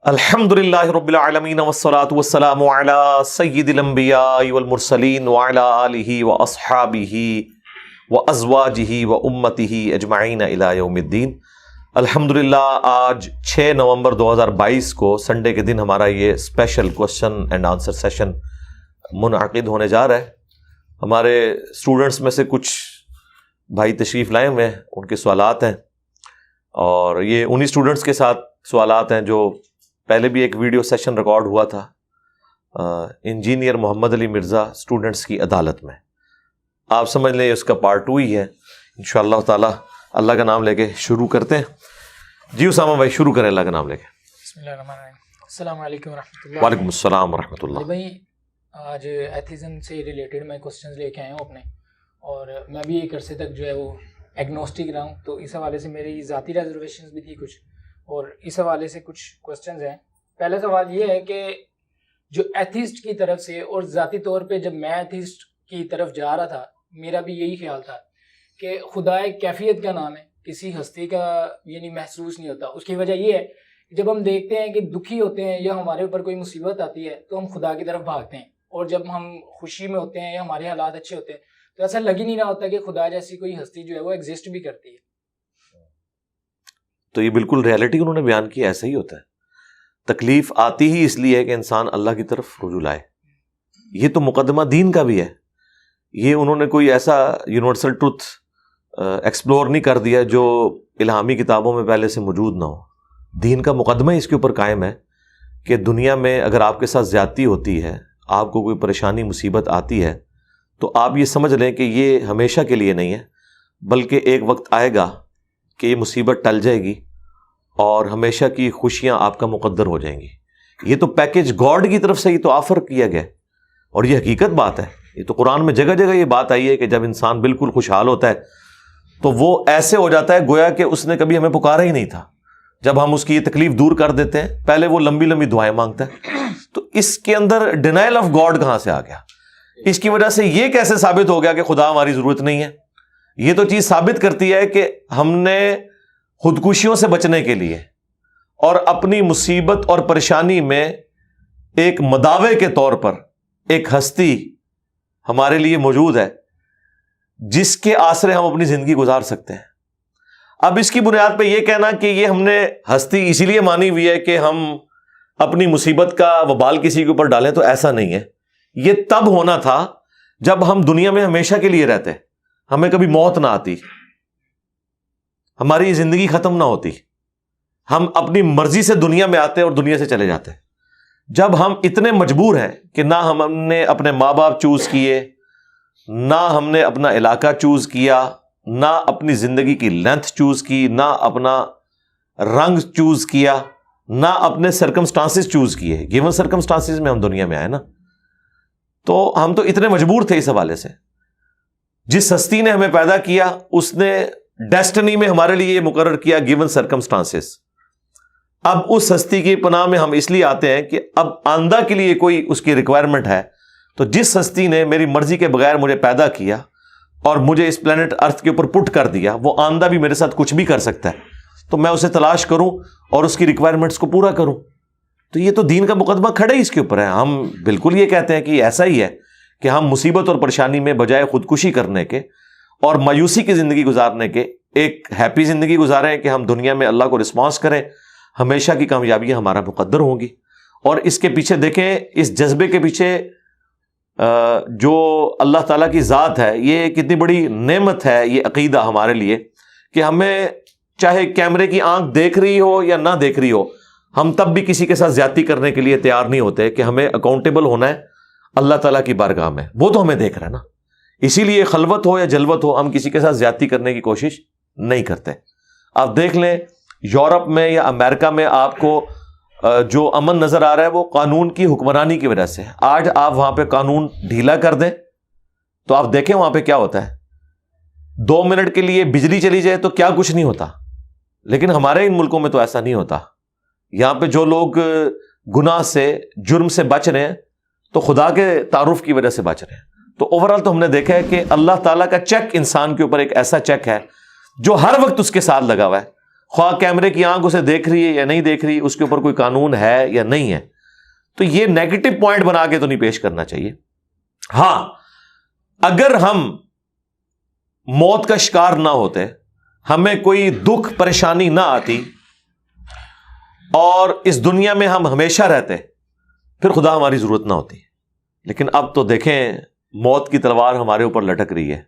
الحمدللہ رب العالمین والصلاة والسلام علی سید الانبیاء والمرسلین وعلی آلہ واصحابہ وازواجہ وامتہ اجمعین الی یوم الدین۔ الحمدللہ آج 6 نومبر 2022 کو سنڈے کے دن ہمارا یہ special question and answer session منعقد ہونے جا رہا ہے۔ ہمارے اسٹوڈنٹس میں سے کچھ بھائی تشریف لائے ہوئے ہیں، ان کے سوالات ہیں، اور یہ انہی اسٹوڈنٹس کے ساتھ سوالات ہیں جو پہلے بھی ایک ویڈیو سیشن ریکارڈ ہوا تھا انجینئر محمد علی مرزا اسٹوڈنٹس کی عدالت میں۔ آپ سمجھ لیں اس کا پارٹ 2 ہی ہے۔ انشاءاللہ تعالی اللہ کا نام لے کے شروع کرتے ہیں۔ جی اسامہ بھائی شروع کریں اللہ کا نام لے کے۔ بسم اللہ الرحمن الرحیم۔ السلام علیکم ورحمۃ اللہ۔ وعلیکم السلام ورحمۃ اللہ۔ بھائی آج ایتھیزم سے ریلیٹڈ میں کوسچنز لے کے آیا ہوں اپنے، اور میں بھی ایک عرصے تک جو ہے وہ ایگنوسٹک رہا ہوں، تو اس حوالے سے میری ذاتی ریزرویشنز بھی تھی کچھ، اور اس حوالے سے کچھ کوسچنز ہیں۔ پہلا سوال یہ ہے کہ جو ایتھیسٹ کی طرف سے، اور ذاتی طور پہ جب میں ایتھیسٹ کی طرف جا رہا تھا میرا بھی یہی خیال تھا کہ خدا ایک کیفیت کا نام ہے، کسی ہستی کا یعنی محسوس نہیں ہوتا۔ اس کی وجہ یہ ہے جب ہم دیکھتے ہیں کہ دکھی ہوتے ہیں یا ہمارے اوپر کوئی مصیبت آتی ہے تو ہم خدا کی طرف بھاگتے ہیں، اور جب ہم خوشی میں ہوتے ہیں یا ہمارے حالات اچھے ہوتے ہیں تو ایسا لگ ہی نہیں رہا ہوتا کہ خدا جیسی کوئی ہستی جو ہے وہ ایگزسٹ بھی کرتی ہے۔ تو یہ بالکل ریالٹی انہوں نے بیان کی، ایسا ہی ہوتا ہے۔ تکلیف آتی ہی اس لیے ہے کہ انسان اللہ کی طرف رجوع لائے۔ یہ تو مقدمہ دین کا بھی ہے، یہ انہوں نے کوئی ایسا یونیورسل ٹروتھ ایکسپلور نہیں کر دیا جو الہامی کتابوں میں پہلے سے موجود نہ ہو۔ دین کا مقدمہ اس کے اوپر قائم ہے کہ دنیا میں اگر آپ کے ساتھ زیادتی ہوتی ہے، آپ کو کوئی پریشانی مصیبت آتی ہے، تو آپ یہ سمجھ لیں کہ یہ ہمیشہ کے لیے نہیں ہے، بلکہ ایک وقت آئے گا کہ یہ مصیبت ٹل جائے گی اور ہمیشہ کی خوشیاں آپ کا مقدر ہو جائیں گی۔ یہ تو پیکیج گاڈ کی طرف سے ہی تو آفر کیا گیا، اور یہ حقیقت بات ہے۔ یہ تو قرآن میں جگہ جگہ یہ بات آئی ہے کہ جب انسان بالکل خوشحال ہوتا ہے تو وہ ایسے ہو جاتا ہے گویا کہ اس نے کبھی ہمیں پکارا ہی نہیں تھا۔ جب ہم اس کی یہ تکلیف دور کر دیتے ہیں، پہلے وہ لمبی لمبی دعائیں مانگتا ہے، تو اس کے اندر ڈینائل آف گاڈ کہاں سے آ گیا؟ اس کی وجہ سے یہ کیسے ثابت ہو گیا کہ خدا ہماری ضرورت نہیں ہے؟ یہ تو چیز ثابت کرتی ہے کہ ہم نے خودکشیوں سے بچنے کے لیے اور اپنی مصیبت اور پریشانی میں ایک مداوے کے طور پر ایک ہستی ہمارے لیے موجود ہے جس کے آسرے ہم اپنی زندگی گزار سکتے ہیں۔ اب اس کی بنیاد پہ یہ کہنا کہ یہ ہم نے ہستی اسی لیے مانی ہوئی ہے کہ ہم اپنی مصیبت کا وبال کسی کے اوپر ڈالیں، تو ایسا نہیں ہے۔ یہ تب ہونا تھا جب ہم دنیا میں ہمیشہ کے لیے رہتے، ہمیں کبھی موت نہ آتی، ہماری زندگی ختم نہ ہوتی، ہم اپنی مرضی سے دنیا میں آتے اور دنیا سے چلے جاتے۔ جب ہم اتنے مجبور ہیں کہ نہ ہم نے اپنے ماں باپ چوز کیے، نہ ہم نے اپنا علاقہ چوز کیا، نہ اپنی زندگی کی لینتھ چوز کی، نہ اپنا رنگ چوز کیا، نہ اپنے سرکمسٹانسز چوز کیے، گیون سرکمسٹانسز میں ہم دنیا میں آئے نا، تو ہم تو اتنے مجبور تھے اس حوالے سے۔ جس ہستی نے ہمیں پیدا کیا اس نے ڈیسٹنی میں ہمارے لیے یہ مقرر کیا گیون سرکمسٹانسز۔ اب اس ہستی کی پناہ میں ہم اس لیے آتے ہیں کہ اب آئندہ کے لیے کوئی اس کی ریکوائرمنٹ ہے، تو جس ہستی نے میری مرضی کے بغیر مجھے پیدا کیا اور مجھے اس پلانٹ ارتھ کے اوپر پٹ کر دیا، وہ آئندہ بھی میرے ساتھ کچھ بھی کر سکتا ہے، تو میں اسے تلاش کروں اور اس کی ریکوائرمنٹس کو پورا کروں۔ تو یہ تو دین کا مقدمہ کھڑے ہی اس کے اوپر ہے۔ ہم بالکل یہ کہتے ہیں کہ ایسا ہی ہے کہ ہم مصیبت اور پریشانی میں بجائے خودکشی کرنے کے اور مایوسی کی زندگی گزارنے کے ایک ہیپی زندگی گزاریں کہ ہم دنیا میں اللہ کو رسپانس کریں، ہمیشہ کی کامیابیاں ہمارا مقدر ہوں گی۔ اور اس کے پیچھے دیکھیں، اس جذبے کے پیچھے جو اللہ تعالیٰ کی ذات ہے، یہ کتنی بڑی نعمت ہے یہ عقیدہ ہمارے لیے کہ ہمیں چاہے کیمرے کی آنکھ دیکھ رہی ہو یا نہ دیکھ رہی ہو، ہم تب بھی کسی کے ساتھ زیادتی کرنے کے لیے تیار نہیں ہوتے، کہ ہمیں اکاؤنٹیبل ہونا ہے اللہ تعالیٰ کی بارگاہ میں۔ وہ تو ہمیں دیکھ رہا ہے نا، اسی لیے خلوت ہو یا جلوت ہو ہم کسی کے ساتھ زیادتی کرنے کی کوشش نہیں کرتے۔ آپ دیکھ لیں یورپ میں یا امریکہ میں آپ کو جو امن نظر آ رہا ہے وہ قانون کی حکمرانی کی وجہ سے۔ آج آپ وہاں پہ قانون ڈھیلا کر دیں تو آپ دیکھیں وہاں پہ کیا ہوتا ہے۔ 2 منٹ کے لیے بجلی چلی جائے تو کیا کچھ نہیں ہوتا، لیکن ہمارے ان ملکوں میں تو ایسا نہیں ہوتا۔ یہاں پہ جو لوگ گناہ سے جرم سے بچ رہے ہیں تو خدا کے تعارف کی وجہ سے بچ رہے ہیں۔ تو اوورآل تو ہم نے دیکھا ہے کہ اللہ تعالیٰ کا چیک انسان کے اوپر ایک ایسا چیک ہے جو ہر وقت اس کے ساتھ لگا ہوا ہے، خواہ کیمرے کی آنکھ اسے دیکھ رہی ہے یا نہیں دیکھ رہی، اس کے اوپر کوئی قانون ہے یا نہیں ہے، تو یہ نیگیٹو پوائنٹ بنا کے تو نہیں پیش کرنا چاہیے۔ ہاں اگر ہم موت کا شکار نہ ہوتے، ہمیں کوئی دکھ پریشانی نہ آتی اور اس دنیا میں ہم ہمیشہ رہتے، پھر خدا ہماری ضرورت نہ ہوتی۔ لیکن اب تو دیکھیں موت کی تلوار ہمارے اوپر لٹک رہی ہے،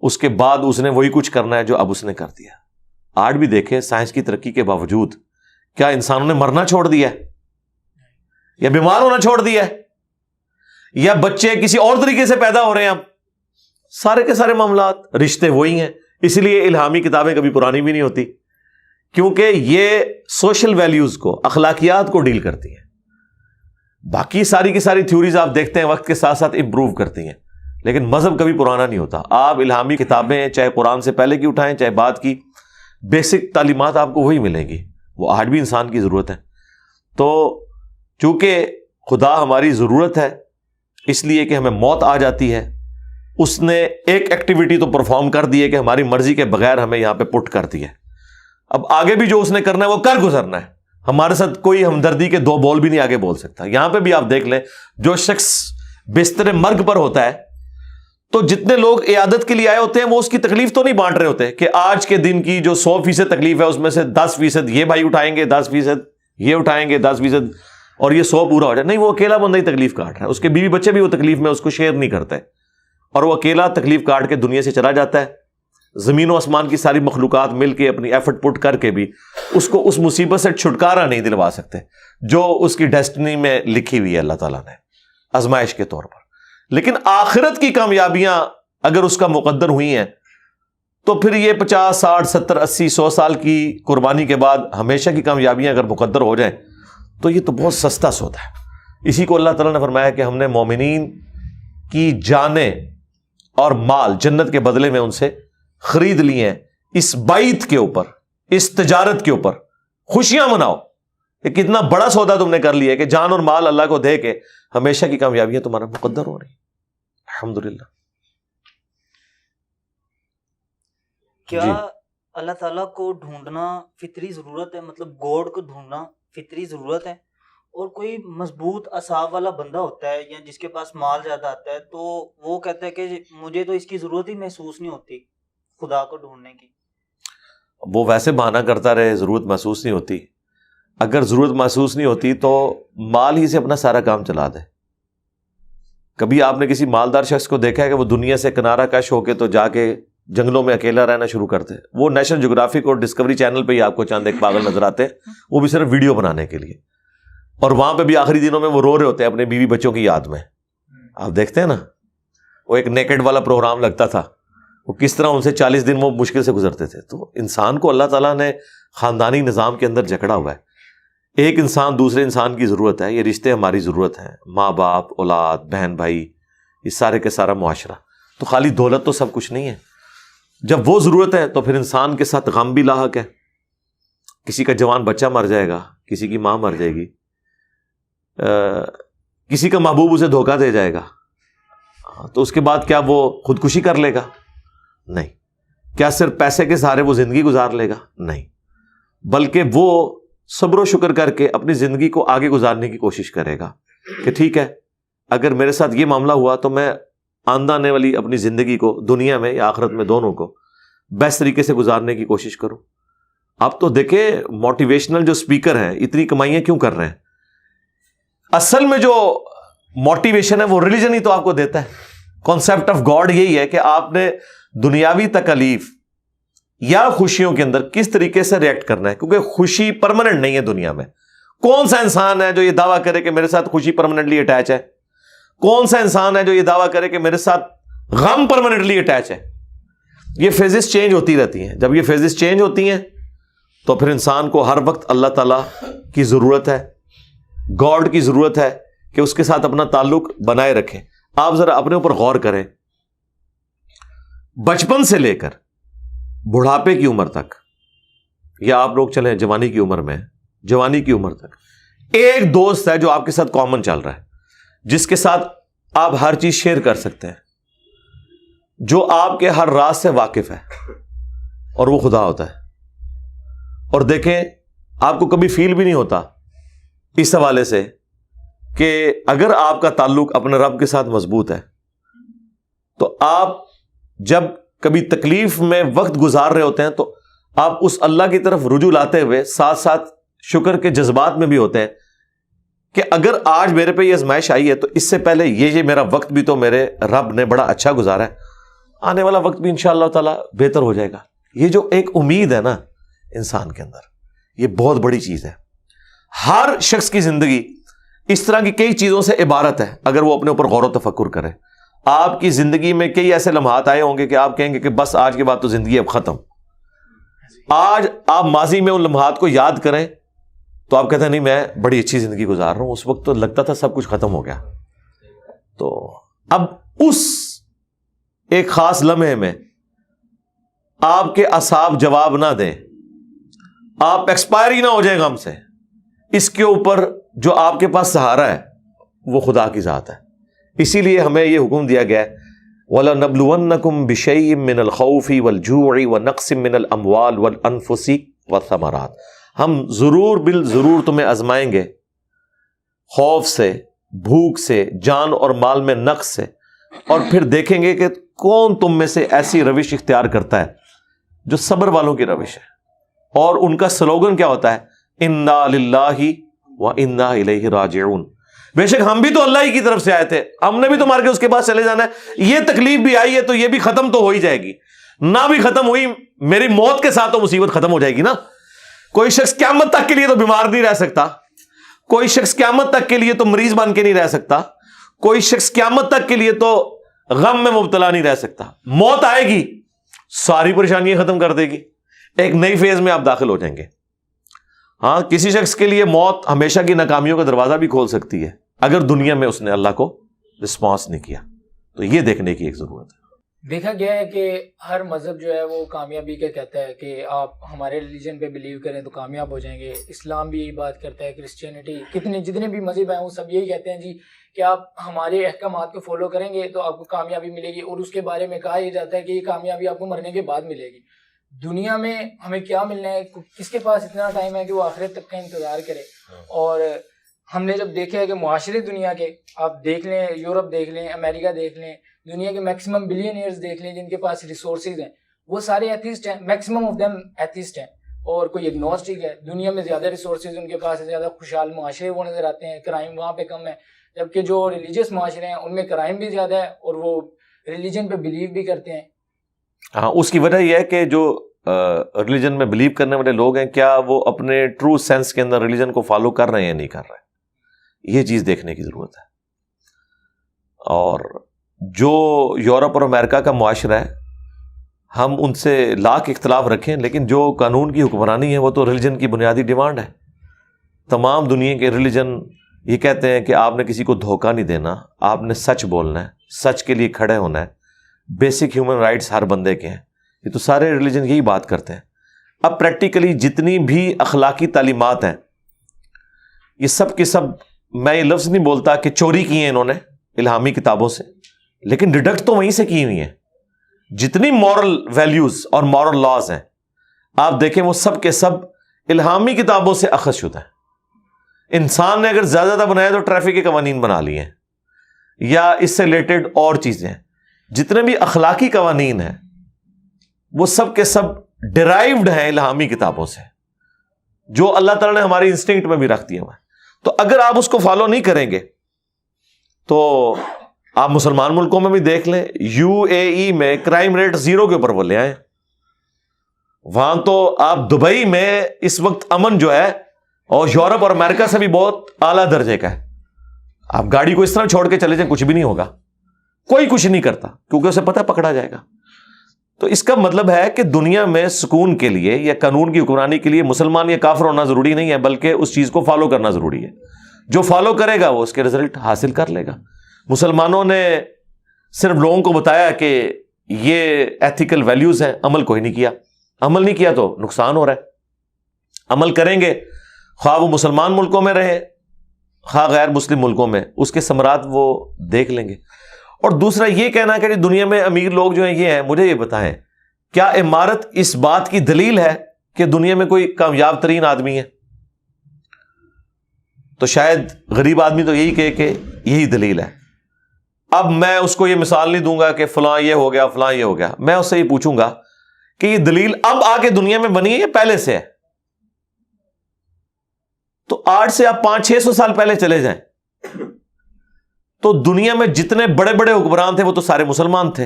اس کے بعد اس نے وہی کچھ کرنا ہے جو اب اس نے کر دیا۔ آج بھی دیکھیں سائنس کی ترقی کے باوجود کیا انسانوں نے مرنا چھوڑ دیا ہے، یا بیمار ہونا چھوڑ دیا ہے، یا بچے کسی اور طریقے سے پیدا ہو رہے ہیں؟ اب سارے کے سارے معاملات رشتے وہی ہیں۔ اس لیے الہامی کتابیں کبھی پرانی بھی نہیں ہوتی، کیونکہ یہ سوشل ویلیوز کو، اخلاقیات کو ڈیل کرتی ہیں۔ باقی ساری کی ساری تھیوریز آپ دیکھتے ہیں وقت کے ساتھ ساتھ امپروو کرتی ہیں، لیکن مذہب کبھی پرانا نہیں ہوتا۔ آپ الہامی کتابیں چاہے قرآن سے پہلے کی اٹھائیں چاہے بعد کی، بیسک تعلیمات آپ کو وہی ملیں گی، وہ آج بھی انسان کی ضرورت ہے۔ تو چونکہ خدا ہماری ضرورت ہے، اس لیے کہ ہمیں موت آ جاتی ہے، اس نے ایک ایکٹیویٹی تو پرفارم کر دی ہے کہ ہماری مرضی کے بغیر ہمیں یہاں پہ پٹ کر دی ہے۔ اب آگے بھی جو اس نے کرنا ہے وہ کر گزرنا ہے، ہمارے ساتھ کوئی ہمدردی کے دو بول بھی نہیں آگے بول سکتا۔ یہاں پہ بھی آپ دیکھ لیں، جو شخص بستر مرگ پر ہوتا ہے تو جتنے لوگ عیادت کے لیے آئے ہوتے ہیں وہ اس کی تکلیف تو نہیں بانٹ رہے ہوتے کہ آج کے دن کی جو 100% تکلیف ہے اس میں سے 10% یہ بھائی اٹھائیں گے، 10% یہ اٹھائیں گے، 10% اور یہ 100 پورا ہو جائے۔ نہیں، وہ اکیلا بندہ ہی تکلیف کاٹ رہا ہے، اس کے بیوی بچے بھی وہ تکلیف میں اس کو شیئر نہیں کرتے، اور وہ اکیلا تکلیف کاٹ کے دنیا سے چلا جاتا ہے۔ زمین و آسمان کی ساری مخلوقات مل کے اپنی ایفرٹ پٹ کر کے بھی اس کو اس مصیبت سے چھٹکارا نہیں دلوا سکتے جو اس کی ڈیسٹنی میں لکھی ہوئی ہے اللہ تعالیٰ نے آزمائش کے طور پر۔ لیکن آخرت کی کامیابیاں اگر اس کا مقدر ہوئی ہیں تو پھر یہ 50 60 70 80 100 سال کی قربانی کے بعد ہمیشہ کی کامیابیاں اگر مقدر ہو جائیں تو یہ تو بہت سستا سودا ہے۔ اسی کو اللہ تعالیٰ نے فرمایا کہ ہم نے مومنین کی جانیں اور مال جنت کے بدلے میں ان سے خرید لیے ہیں، اس بیعت کے اوپر، اس تجارت کے اوپر خوشیاں مناؤ۔ کہ کتنا بڑا سودا تم نے کر لیا کہ جان اور مال اللہ کو دے کے ہمیشہ کی کامیابیاں تمہارا مقدر ہو رہی ہیں۔ الحمدللہ۔ کیا اللہ تعالیٰ کو ڈھونڈنا فطری ضرورت ہے؟ مطلب گاڈ کو ڈھونڈنا فطری ضرورت ہے؟ اور کوئی مضبوط اعصاب والا بندہ ہوتا ہے یا جس کے پاس مال زیادہ آتا ہے تو وہ کہتا ہے کہ مجھے تو اس کی ضرورت ہی محسوس نہیں ہوتی خدا کو ڈھونڈنے کی۔ وہ ویسے بہانہ کرتا رہے، ضرورت محسوس نہیں ہوتی۔ اگر ضرورت محسوس نہیں ہوتی تو مال ہی سے اپنا سارا کام چلا دے۔ کبھی آپ نے کسی مالدار شخص کو دیکھا ہے کہ وہ دنیا سے کنارہ کش ہو کے تو جا کے جنگلوں میں اکیلا رہنا شروع کرتے؟ وہ نیشنل جغرافک اور ڈسکوری چینل پہ ہی آپ کو چاند ایک پاگل نظر آتے ہیں، وہ بھی صرف ویڈیو بنانے کے لیے، اور وہاں پہ بھی آخری دنوں میں وہ رو رہے ہوتے ہیں اپنے بیوی بچوں کی یاد میں۔ آپ دیکھتے ہیں نا، وہ ایک نیکڈ والا پروگرام لگتا تھا، وہ کس طرح ان سے 40 دن وہ مشکل سے گزرتے تھے۔ تو انسان کو اللہ تعالیٰ نے خاندانی نظام کے اندر جکڑا ہوا ہے۔ ایک انسان دوسرے انسان کی ضرورت ہے، یہ رشتے ہماری ضرورت ہیں، ماں باپ، اولاد، بہن بھائی، یہ سارے کے سارا معاشرہ۔ تو خالی دولت تو سب کچھ نہیں ہے۔ جب وہ ضرورت ہے تو پھر انسان کے ساتھ غم بھی لاحق ہے۔ کسی کا جوان بچہ مر جائے گا، کسی کی ماں مر جائے گی، کسی کا محبوب اسے دھوکہ دے جائے گا، تو اس کے بعد کیا وہ خودکشی کر لے گا؟ نہیں۔ کیا صرف پیسے کے سہارے وہ زندگی گزار لے گا؟ نہیں، بلکہ وہ صبر و شکر کر کے اپنی زندگی کو آگے گزارنے کی کوشش کرے گا کہ ٹھیک ہے، اگر میرے ساتھ یہ معاملہ ہوا تو میں آندہ آنے والی اپنی زندگی کو دنیا میں یا آخرت میں دونوں کو بیسٹ طریقے سے گزارنے کی کوشش کروں۔ اب تو دیکھیں موٹیویشنل جو سپیکر ہیں اتنی کمائیاں کیوں کر رہے ہیں؟ اصل میں جو موٹیویشن ہے وہ ریلیجن ہی تو آپ کو دیتا ہے۔ کانسیپٹ آف گاڈ یہی ہے کہ آپ نے دنیاوی تکالیف یا خوشیوں کے اندر کس طریقے سے ریئیکٹ کرنا ہے، کیونکہ خوشی پرماننٹ نہیں ہے دنیا میں۔ کون سا انسان ہے جو یہ دعویٰ کرے کہ میرے ساتھ خوشی پرماننٹلی اٹیچ ہے؟ کون سا انسان ہے جو یہ دعویٰ کرے کہ میرے ساتھ غم پرماننٹلی اٹیچ ہے؟ یہ فیزز چینج ہوتی رہتی ہیں۔ جب یہ فیزز چینج ہوتی ہیں تو پھر انسان کو ہر وقت اللہ تعالیٰ کی ضرورت ہے، گاڈ کی ضرورت ہے کہ اس کے ساتھ اپنا تعلق بنائے رکھیں۔ آپ ذرا اپنے اوپر غور کریں، بچپن سے لے کر بڑھاپے کی عمر تک، یا آپ لوگ چلیں جوانی کی عمر میں، جوانی کی عمر تک، ایک دوست ہے جو آپ کے ساتھ کامن چل رہا ہے، جس کے ساتھ آپ ہر چیز شیئر کر سکتے ہیں، جو آپ کے ہر راز سے واقف ہے، اور وہ خدا ہوتا ہے۔ اور دیکھیں آپ کو کبھی فیل بھی نہیں ہوتا اس حوالے سے کہ اگر آپ کا تعلق اپنے رب کے ساتھ مضبوط ہے تو آپ جب کبھی تکلیف میں وقت گزار رہے ہوتے ہیں تو آپ اس اللہ کی طرف رجوع لاتے ہوئے ساتھ ساتھ شکر کے جذبات میں بھی ہوتے ہیں کہ اگر آج میرے پہ یہ آزمائش آئی ہے تو اس سے پہلے یہ میرا وقت بھی تو میرے رب نے بڑا اچھا گزارا ہے، آنے والا وقت بھی انشاءاللہ تعالی بہتر ہو جائے گا۔ یہ جو ایک امید ہے نا انسان کے اندر، یہ بہت بڑی چیز ہے۔ ہر شخص کی زندگی اس طرح کی کئی چیزوں سے عبارت ہے اگر وہ اپنے اوپر غور و تفکر کرے۔ آپ کی زندگی میں کئی ایسے لمحات آئے ہوں گے کہ آپ کہیں گے کہ بس آج کے بعد تو زندگی اب ختم۔ آج آپ ماضی میں ان لمحات کو یاد کریں تو آپ کہتے ہیں نہیں میں بڑی اچھی زندگی گزار رہا ہوں، اس وقت تو لگتا تھا سب کچھ ختم ہو گیا۔ تو اب اس ایک خاص لمحے میں آپ کے اعصاب جواب نہ دیں، آپ ایکسپائر ہی نہ ہو جائیں غم سے، اس کے اوپر جو آپ کے پاس سہارا ہے وہ خدا کی ذات ہے۔ اسی لیے ہمیں یہ حکم دیا گیا ہے وَلَنَبْلُوَنَّكُمْ بِشَيْءٍ مِّنَ الْخَوْفِ وَالْجُوعِ وَنَقْصٍ مِّنَ الْأَمْوَالِ وَالْأَنفُسِ وَالثَّمَرَاتِ، ہم ضرور بالضرور تمہیں آزمائیں گے خوف سے، بھوک سے، جان اور مال میں نقص سے، اور پھر دیکھیں گے کہ کون تم میں سے ایسی روش اختیار کرتا ہے جو صبر والوں کی روش ہے۔ اور ان کا سلوگن کیا ہوتا ہے؟ اِنَّا لِلَّهِ وَإِنَّا إِلَيْهِ رَاجِعُونَ، بے شک ہم بھی تو اللہ ہی کی طرف سے آئے تھے، ہم نے بھی تو مار کے اس کے پاس چلے جانا ہے، یہ تکلیف بھی آئی ہے تو یہ بھی ختم تو ہو ہی جائے گی، نہ بھی ختم ہوئی میری موت کے ساتھ تو مصیبت ختم ہو جائے گی نا۔ کوئی شخص قیامت تک کے لیے تو بیمار نہیں رہ سکتا، کوئی شخص قیامت تک کے لیے تو مریض بن کے نہیں رہ سکتا، کوئی شخص قیامت تک کے لیے تو غم میں مبتلا نہیں رہ سکتا۔ موت آئے گی ساری پریشانیاں ختم کر دے گی، ایک نئی فیز میں آپ داخل ہو جائیں گے۔ ہاں کسی شخص کے لیے موت ہمیشہ کی ناکامیوں کا دروازہ بھی کھول سکتی ہے اگر دنیا میں اس نے اللہ کو رسپانس نہیں کیا، تو یہ دیکھنے کی ایک ضرورت ہے۔ دیکھا گیا ہے کہ ہر مذہب جو ہے وہ کامیابی کا کہتا ہے کہ آپ ہمارے ریلیجن پہ بلیو کریں تو کامیاب ہو جائیں گے، اسلام بھی یہی بات کرتا ہے، کرسچینٹی، جتنے بھی مذہب ہیں وہ سب یہی کہتے ہیں جی کہ آپ ہمارے احکامات کو فالو کریں گے تو آپ کو کامیابی ملے گی، اور اس کے بارے میں کہا یہ جاتا ہے کہ یہ کامیابی آپ کو مرنے کے بعد ملے گی۔ دنیا میں ہمیں کیا ملنا ہے؟ کس کے پاس اتنا ٹائم ہے کہ وہ آخرت تک کا انتظار کرے؟ اور ہم نے جب دیکھا ہے کہ معاشرے دنیا کے، آپ دیکھ لیں، یورپ دیکھ لیں، امریکہ دیکھ لیں، دنیا کے میکسیمم بلینئرز دیکھ لیں جن کے پاس ریسورسز ہیں، وہ سارے ایتھیسٹ ہیں، میکسیمم آف دیم ایتھیسٹ ہیں، اور کوئی ایگنوسٹک ہے۔ دنیا میں زیادہ ریسورسز ان کے پاس ہے، زیادہ خوشحال معاشرے وہ نظر آتے ہیں، کرائم وہاں پہ کم ہے، جبکہ جو ریلیجیس معاشرے ہیں ان میں کرائم بھی زیادہ ہے اور وہ ریلیجن پہ بلیو بھی کرتے ہیں۔ ہاں اس کی وجہ یہ ہے کہ جو ریلیجن میں بلیو کرنے والے لوگ ہیں کیا وہ اپنے ٹرو سینس کے اندر ریلیجن کو فالو کر رہے ہیں یا نہیں کر رہے ہیں، یہ چیز دیکھنے کی ضرورت ہے۔ اور جو یورپ اور امریکہ کا معاشرہ ہے ہم ان سے لاکھ اختلاف رکھیں، لیکن جو قانون کی حکمرانی ہے وہ تو ریلیجن کی بنیادی ڈیمانڈ ہے۔ تمام دنیا کے ریلیجن یہ کہتے ہیں کہ آپ نے کسی کو دھوکہ نہیں دینا، آپ نے سچ بولنا ہے، سچ کے لیے کھڑے ہونا ہے، بیسک ہیومن رائٹس ہر بندے کے ہیں، یہ تو سارے ریلیجن یہی بات کرتے ہیں۔ اب پریکٹیکلی جتنی بھی اخلاقی تعلیمات ہیں یہ سب کے سب، میں یہ لفظ نہیں بولتا کہ چوری کی ہیں انہوں نے الہامی کتابوں سے، لیکن ڈیڈکٹ تو وہیں سے کی ہوئی ہیں۔ جتنی مورل ویلیوز اور مورل لاز ہیں آپ دیکھیں وہ سب کے سب الہامی کتابوں سے اخذ شدہ ہیں۔ انسان نے اگر زیادہ بنایا تو ٹریفک کے قوانین بنا لیے ہیں یا اس سے ریلیٹڈ اور چیزیں ہیں۔ جتنے بھی اخلاقی قوانین ہیں وہ سب کے سب ڈرائیوڈ ہیں الہامی کتابوں سے، جو اللہ تعالیٰ نے ہماری انسٹنکٹ میں بھی رکھ دیا ہوا ہے۔ تو اگر آپ اس کو فالو نہیں کریں گے تو آپ مسلمان ملکوں میں بھی دیکھ لیں، یو اے ای میں کرائم ریٹ 0 کے اوپر وہ لے آئے، وہاں تو آپ دبئی میں اس وقت امن جو ہے اور یورپ اور امریکہ سے بھی بہت اعلیٰ درجے کا ہے۔ آپ گاڑی کو اس طرح چھوڑ کے چلے جائیں کچھ بھی نہیں ہوگا، کوئی کچھ نہیں کرتا کیونکہ اسے پتہ پکڑا جائے گا۔ تو اس کا مطلب ہے کہ دنیا میں سکون کے لیے یا قانون کی حکمرانی کے لیے مسلمان یا کافر ہونا ضروری نہیں ہے، بلکہ اس چیز کو فالو کرنا ضروری ہے۔ جو فالو کرے گا وہ اس کے رزلٹ حاصل کر لے گا۔ مسلمانوں نے صرف لوگوں کو بتایا کہ یہ ایتھیکل ویلیوز ہیں، عمل کوئی نہیں کیا، عمل نہیں کیا تو نقصان ہو رہا ہے۔ عمل کریں گے خواہ وہ مسلمان ملکوں میں رہے خواہ غیر مسلم ملکوں میں، اس کے ثمرات وہ دیکھ لیں گے۔ اور دوسرا یہ کہنا کہ دنیا میں امیر لوگ جو ہیں یہ ہیں، مجھے یہ بتائیں کیا عمارت اس بات کی دلیل ہے کہ دنیا میں کوئی کامیاب ترین آدمی ہے؟ تو شاید غریب آدمی تو یہی کہے کہ یہی دلیل ہے. اب میں اس کو یہ مثال نہیں دوں گا کہ فلاں یہ ہو گیا فلاں یہ ہو گیا، میں اس سے یہ پوچھوں گا کہ یہ دلیل اب آ کے دنیا میں بنی ہے یا پہلے سے ہے؟ تو 8 سے آپ 500-600 سال پہلے چلے جائیں تو دنیا میں جتنے بڑے بڑے حکمران تھے وہ تو سارے مسلمان تھے،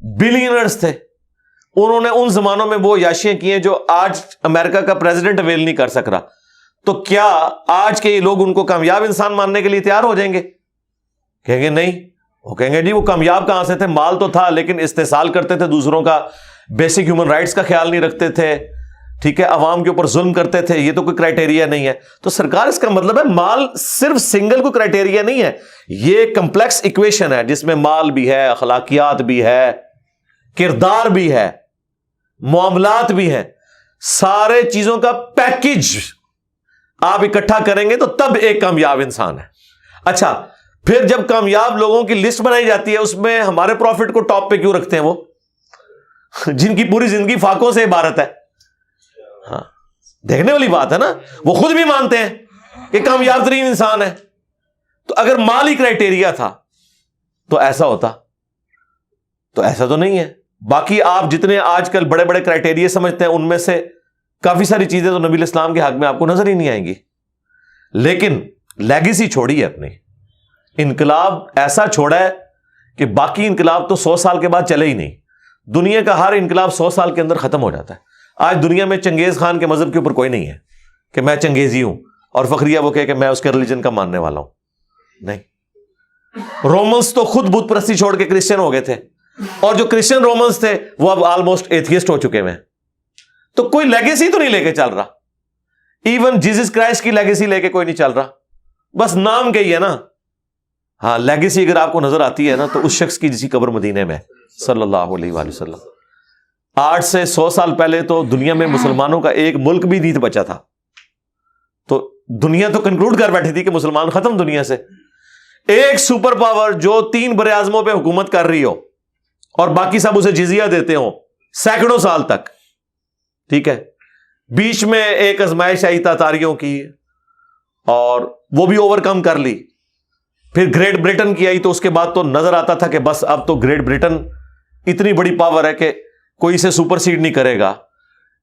بلینئرز تھے. انہوں نے ان زمانوں میں وہ عیاشیاں کی ہیں جو آج امریکہ کا پریزیڈنٹ اویل نہیں کر سک رہا. تو کیا آج کے یہ لوگ ان کو کامیاب انسان ماننے کے لیے تیار ہو جائیں گے؟ کہیں گے نہیں. وہ کہیں گے جی وہ کامیاب کہاں سے تھے، مال تو تھا لیکن استحصال کرتے تھے دوسروں کا، بیسک ہیومن رائٹس کا خیال نہیں رکھتے تھے، ٹھیک ہے، عوام کے اوپر ظلم کرتے تھے، یہ تو کوئی کرائٹیریا نہیں ہے. تو سرکار اس کا مطلب ہے مال صرف سنگل کوئی کرائٹیریا نہیں ہے، یہ کمپلیکس ایکویشن ہے جس میں مال بھی ہے، اخلاقیات بھی ہے، کردار بھی ہے، معاملات بھی ہیں، سارے چیزوں کا پیکج آپ اکٹھا کریں گے تو تب ایک کامیاب انسان ہے. اچھا پھر جب کامیاب لوگوں کی لسٹ بنائی جاتی ہے اس میں ہمارے پروفٹ کو ٹاپ پہ کیوں رکھتے ہیں؟ وہ جن کی پوری زندگی فاقوں سے عبارت ہے. ہاں دیکھنے والی بات ہے نا، وہ خود بھی مانتے ہیں کہ کامیاب ترین انسان ہے. تو اگر مال ہی کرائٹیریا تھا تو ایسا ہوتا، تو ایسا تو نہیں ہے. باقی آپ جتنے آج کل بڑے بڑے کرائٹیریا سمجھتے ہیں ان میں سے کافی ساری چیزیں تو نبی الاسلام کے حق میں آپ کو نظر ہی نہیں آئیں گی. لیکن لیگیسی چھوڑی ہے اپنی، انقلاب ایسا چھوڑا ہے کہ باقی انقلاب تو 100 سال کے بعد چلے ہی نہیں. دنیا کا ہر انقلاب 100 سال کے اندر ختم ہو جاتا ہے. آج دنیا میں چنگیز خان کے مذہب کے اوپر کوئی نہیں ہے کہ میں چنگیزی ہوں اور فخریہ وہ کہے کہ میں اس کے ریلیجن کا ماننے والا ہوں. نہیں، رومنس تو خود بت پرستی چھوڑ کے کرسچن ہو گئے تھے، اور جو کرسچن رومنس تھے وہ اب آلموسٹ ایتھیسٹ ہو چکے ہیں. تو کوئی لیگیسی تو نہیں لے کے چل رہا. ایون جیسس کرائسٹ کی لیگیسی لے کے کوئی نہیں چل رہا، بس نام کے ہی ہے نا. ہاں لیگیسی اگر آپ کو نظر آتی ہے نا تو اس شخص کی جسی قبر مدینے میں صلی اللہ علیہ وآلہ وسلم. 8 سے 100 سال پہلے تو دنیا میں مسلمانوں کا ایک ملک بھی نہیں بچا تھا. تو دنیا تو کنکلوڈ کر بیٹھی تھی کہ مسلمان ختم دنیا سے. ایک سپر پاور جو 3 بر اعظموں پہ حکومت کر رہی ہو اور باقی سب اسے جزیہ دیتے ہوں سینکڑوں سال تک، ٹھیک ہے، بیچ میں ایک آزمائش آئی تاتاریوں کی اور وہ بھی اوور کم کر لی. پھر گریٹ برٹن کی آئی تو اس کے بعد تو نظر آتا تھا کہ بس اب تو گریٹ برٹن اتنی بڑی پاور ہے کہ کوئی اسے سپر سیڈ نہیں کرے گا.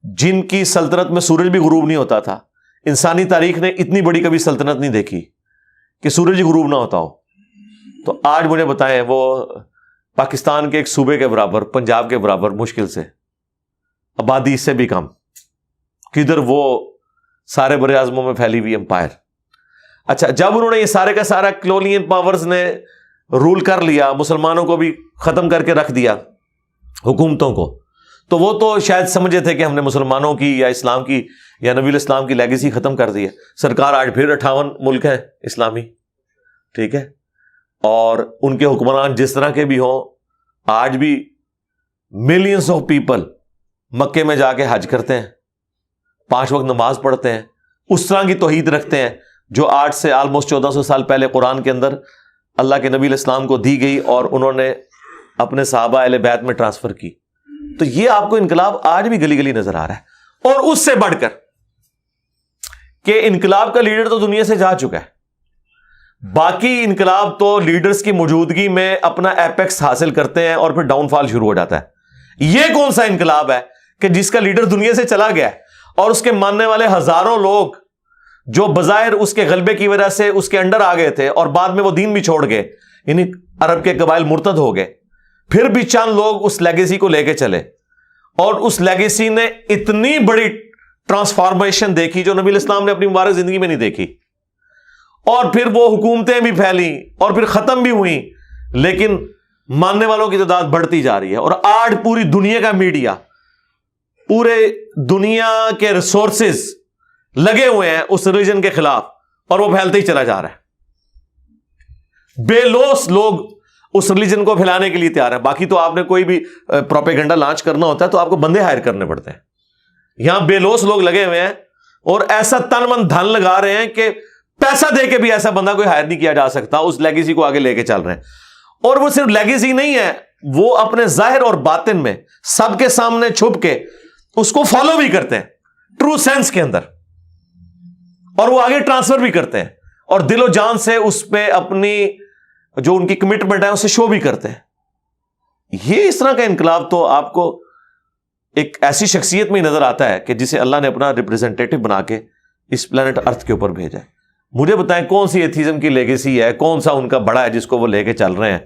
جن کی سلطنت میں سورج بھی غروب نہیں ہوتا تھا. انسانی تاریخ نے اتنی بڑی کبھی سلطنت نہیں دیکھی کہ سورج ہی غروب نہ ہوتا ہو. تو آج مجھے بتائیں وہ پاکستان کے ایک صوبے کے برابر، پنجاب کے برابر مشکل سے آبادی اس سے بھی کم، کدھر وہ سارے بر اعظموں میں پھیلی ہوئی امپائر. اچھا جب انہوں نے یہ سارے کا سارا کلونین پاورز نے رول کر لیا، مسلمانوں کو بھی ختم کر کے رکھ دیا حکومتوں کو، تو وہ تو شاید سمجھے تھے کہ ہم نے مسلمانوں کی یا اسلام کی یا نبی الاسلام کی لیگیسی ختم کر دی ہے. سرکار آج پھر 58 ملک ہیں اسلامی، ٹھیک ہے، اور ان کے حکمران جس طرح کے بھی ہوں، آج بھی ملینز آف پیپل مکے میں جا کے حج کرتے ہیں، 5 وقت نماز پڑھتے ہیں، اس طرح کی توحید رکھتے ہیں جو آج سے آلموسٹ 1400 سال پہلے قرآن کے اندر اللہ کے نبی الاسلام کو دی گئی اور انہوں نے اپنے صحابہ اہل بیت میں ٹرانسفر کی. تو یہ آپ کو انقلاب آج بھی گلی گلی نظر آ رہا ہے. اور اس سے بڑھ کر کہ انقلاب کا لیڈر تو دنیا سے جا چکا ہے، باقی انقلاب تو لیڈرز کی موجودگی میں اپنا ایپیکس حاصل کرتے ہیں اور پھر ڈاؤن فال شروع ہو جاتا ہے. یہ کون سا انقلاب ہے کہ جس کا لیڈر دنیا سے چلا گیا اور اس کے ماننے والے ہزاروں لوگ جو بظاہر اس کے غلبے کی وجہ سے اس کے انڈر آ گئے تھے اور بعد میں وہ دین بھی چھوڑ گئے، یعنی عرب کے قبائل مرتد ہو گئے، پھر بھی چند لوگ اس لیگیسی کو لے کے چلے اور اس لیگیسی نے اتنی بڑی ٹرانسفارمیشن دیکھی جو نبی الاسلام نے اپنی مبارک زندگی میں نہیں دیکھی. اور پھر وہ حکومتیں بھی پھیلیں اور پھر ختم بھی ہوئیں، لیکن ماننے والوں کی تعداد بڑھتی جا رہی ہے. اور آج پوری دنیا کا میڈیا، پورے دنیا کے ریسورسز لگے ہوئے ہیں اس ریلیجن کے خلاف اور وہ پھیلتے ہی چلا جا رہا ہے. بے لوث لوگ اس ریلیجن کو پھیلانے کے لیے تیار ہیں. باقی تو آپ نے کوئی بھی پروپیگنڈا لانچ کرنا ہوتا ہے تو آپ کو بندے ہائر کرنے پڑتے ہیں. یہاں بے لوث لوگ لگے ہوئے ہیں اور ایسا تن من دھن لگا رہے ہیں کہ پیسہ دے کے بھی ایسا بندہ کوئی ہائر نہیں کیا جا سکتا. اس لیگیسی کو آگے لے کے چل رہے ہیں. اور وہ صرف لیگیسی نہیں ہے، وہ اپنے ظاہر اور باطن میں سب کے سامنے چھپ کے اس کو فالو بھی کرتے ہیں ٹرو سینس کے اندر, اور وہ آگے ٹرانسفر بھی کرتے ہیں, اور دل و جان سے اس پہ اپنی جو ان کی کمٹمنٹ ہے اسے شو بھی کرتے ہیں. یہ اس طرح کا انقلاب تو آپ کو ایک ایسی شخصیت میں ہی نظر آتا ہے کہ جسے اللہ نے اپنا ریپرزینٹیٹو بنا کے اس پلانٹ ارتھ کے اوپر بھیجا ہے. مجھے بتائیں کون سی ایتھیزم کی لیگیسی ہے, کون سا ان کا بڑا ہے جس کو وہ لے کے چل رہے ہیں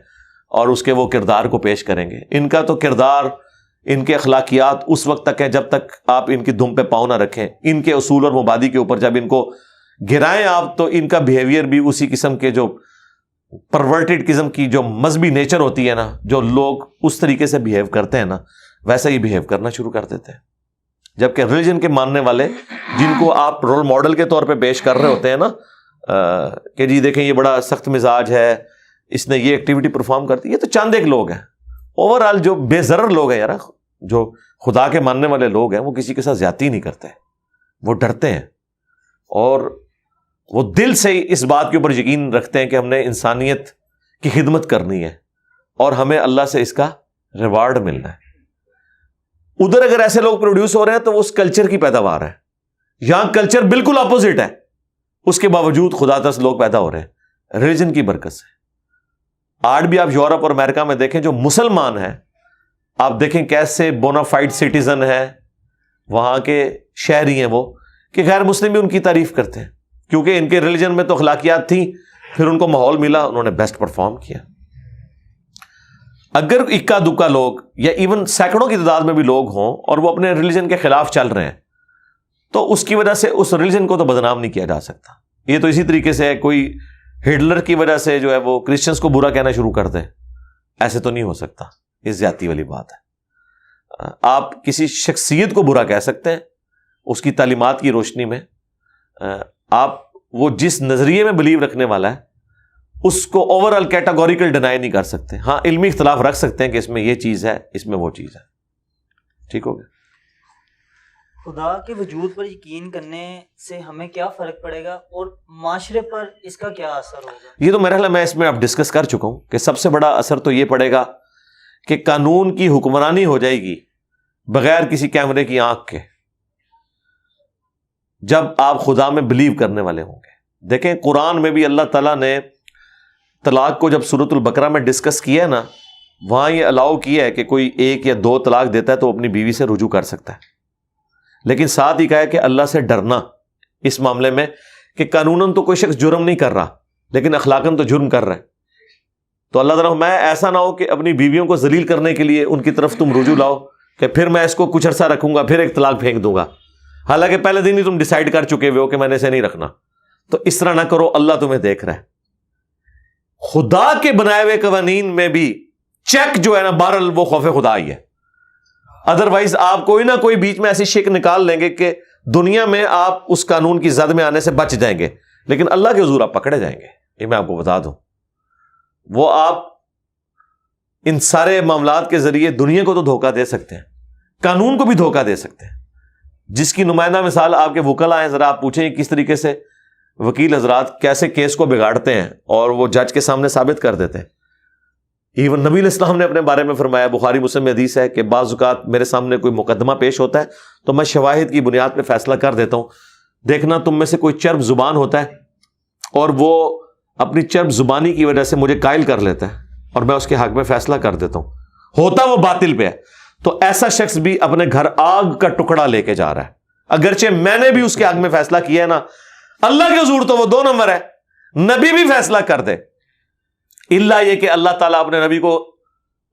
اور اس کے وہ کردار کو پیش کریں گے. ان کا تو کردار, ان کے اخلاقیات اس وقت تک ہے جب تک آپ ان کی دھم پہ پاؤں نہ رکھیں. ان کے اصول اور مبادی کے اوپر جب ان کو گرائیں آپ, تو ان کا بیہیویئر بھی اسی قسم کے جو پرورٹڈ قسم کی جو مذہبی نیچر ہوتی ہے نا, جو لوگ اس طریقے سے بیہیو کرتے ہیں نا, ویسا ہی بیہیو کرنا شروع کر دیتے ہیں. جبکہ ریلیجن کے ماننے والے جن کو آپ رول ماڈل کے طور پہ پیش کر رہے ہوتے ہیں نا کہ جی دیکھیں یہ بڑا سخت مزاج ہے, اس نے یہ ایکٹیویٹی پرفارم کرتی ہے, یہ تو چند ایک لوگ ہیں. اوور آل جو بے ضرر لوگ ہیں یار, جو خدا کے ماننے والے لوگ ہیں, وہ کسی کے ساتھ زیادتی نہیں کرتے, وہ ڈرتے ہیں اور وہ دل سے اس بات کے اوپر یقین رکھتے ہیں کہ ہم نے انسانیت کی خدمت کرنی ہے اور ہمیں اللہ سے اس کا ریوارڈ ملنا ہے. ادھر اگر ایسے لوگ پروڈیوس ہو رہے ہیں تو وہ اس کلچر کی پیداوار ہے. یہاں کلچر بالکل اپوزٹ ہے, اس کے باوجود خدا ترس لوگ پیدا ہو رہے ہیں ریلیجن کی برکت سے. آج بھی آپ یورپ اور امریکہ میں دیکھیں, جو مسلمان ہیں آپ دیکھیں کیسے بونافائڈ سٹیزن ہیں, وہاں کے شہری ہیں وہ, کہ غیر مسلم بھی ان کی تعریف کرتے ہیں کیونکہ ان کے ریلیجن میں تو اخلاقیات تھیں, پھر ان کو ماحول ملا, انہوں نے بیسٹ پرفارم کیا. اگر اکا دکا لوگ یا ایون سینکڑوں کی تعداد میں بھی لوگ ہوں اور وہ اپنے ریلیجن کے خلاف چل رہے ہیں, تو اس کی وجہ سے اس ریلیجن کو تو بدنام نہیں کیا جا سکتا. یہ تو اسی طریقے سے کوئی ہٹلر کی وجہ سے جو ہے وہ کرسچنس کو برا کہنا شروع کر دے, ایسے تو نہیں ہو سکتا. یہ زیادتی والی بات ہے. آپ کسی شخصیت کو برا کہہ سکتے ہیں اس کی تعلیمات کی روشنی میں, آپ وہ جس نظریے میں بلیو رکھنے والا ہے اس کو اوور آل کیٹاگوریکل ڈینائی نہیں کر سکتے. ہاں علمی اختلاف رکھ سکتے ہیں کہ اس میں یہ چیز ہے, اس میں وہ چیز ہے. ٹھیک ہو گیا. خدا کے وجود پر یقین کرنے سے ہمیں کیا فرق پڑے گا اور معاشرے پر اس کا کیا اثر ہوگا؟ یہ تو میرا خیال میں اس میں اب ڈسکس کر چکا ہوں کہ سب سے بڑا اثر تو یہ پڑے گا کہ قانون کی حکمرانی ہو جائے گی بغیر کسی کیمرے کی آنکھ کے, جب آپ خدا میں بلیو کرنے والے ہوں گے. دیکھیں قرآن میں بھی اللہ تعالیٰ نے طلاق کو جب سورۃ البقرہ میں ڈسکس کیا ہے نا, وہاں یہ الاؤ کیا ہے کہ کوئی 1 یا 2 طلاق دیتا ہے تو اپنی بیوی سے رجوع کر سکتا ہے, لیکن ساتھ ہی کہا ہے کہ اللہ سے ڈرنا اس معاملے میں کہ قانوناً تو کوئی شخص جرم نہیں کر رہا لیکن اخلاقاً تو جرم کر رہا ہے. تو اللہ تعالیٰ میں ایسا نہ ہو کہ اپنی بیویوں کو ذلیل کرنے کے لیے ان کی طرف تم رجوع لاؤ کہ پھر میں اس کو کچھ عرصہ رکھوں گا پھر ایک طلاق پھینک دوں گا, حالانکہ پہلے دن ہی تم ڈیسائیڈ کر چکے ہوئے ہو کہ میں نے اسے نہیں رکھنا. تو اس طرح نہ کرو, اللہ تمہیں دیکھ رہا ہے. خدا کے بنائے ہوئے قوانین میں بھی چیک جو ہے نا بہرحال وہ خوف خدا ہی ہے. ادروائز آپ کوئی نہ کوئی بیچ میں ایسی شک نکال لیں گے کہ دنیا میں آپ اس قانون کی زد میں آنے سے بچ جائیں گے, لیکن اللہ کے حضور آپ پکڑے جائیں گے. یہ میں آپ کو بتا دوں, وہ آپ ان سارے معاملات کے ذریعے دنیا کو تو دھوکہ دے سکتے ہیں, قانون کو بھی دھوکہ دے سکتے ہیں. جس کی نمائندہ مثال آپ کے وکلا ہیں, ذرا آپ پوچھیں کس طریقے سے وکیل حضرات کیسے کیس کو بگاڑتے ہیں اور وہ جج کے سامنے ثابت کر دیتے ہیں. ایون نبی علیہ السلام نے اپنے بارے میں فرمایا, بخاری مسلم میں حدیث ہے کہ بعض اوقات میرے سامنے کوئی مقدمہ پیش ہوتا ہے تو میں شواہد کی بنیاد پہ فیصلہ کر دیتا ہوں. دیکھنا تم میں سے کوئی چرب زبان ہوتا ہے اور وہ اپنی چرب زبانی کی وجہ سے مجھے قائل کر لیتا ہے اور میں اس کے حق میں فیصلہ کر دیتا ہوں, ہوتا وہ باطل پہ ہے. تو ایسا شخص بھی اپنے گھر آگ کا ٹکڑا لے کے جا رہا ہے, اگرچہ میں نے بھی اس کے حق میں فیصلہ کیا ہے نا. اللہ کے حضور تو وہ 2 نمبر ہے, نبی بھی فیصلہ کر دے, اللہ یہ کہ اللہ تعالیٰ اپنے نبی کو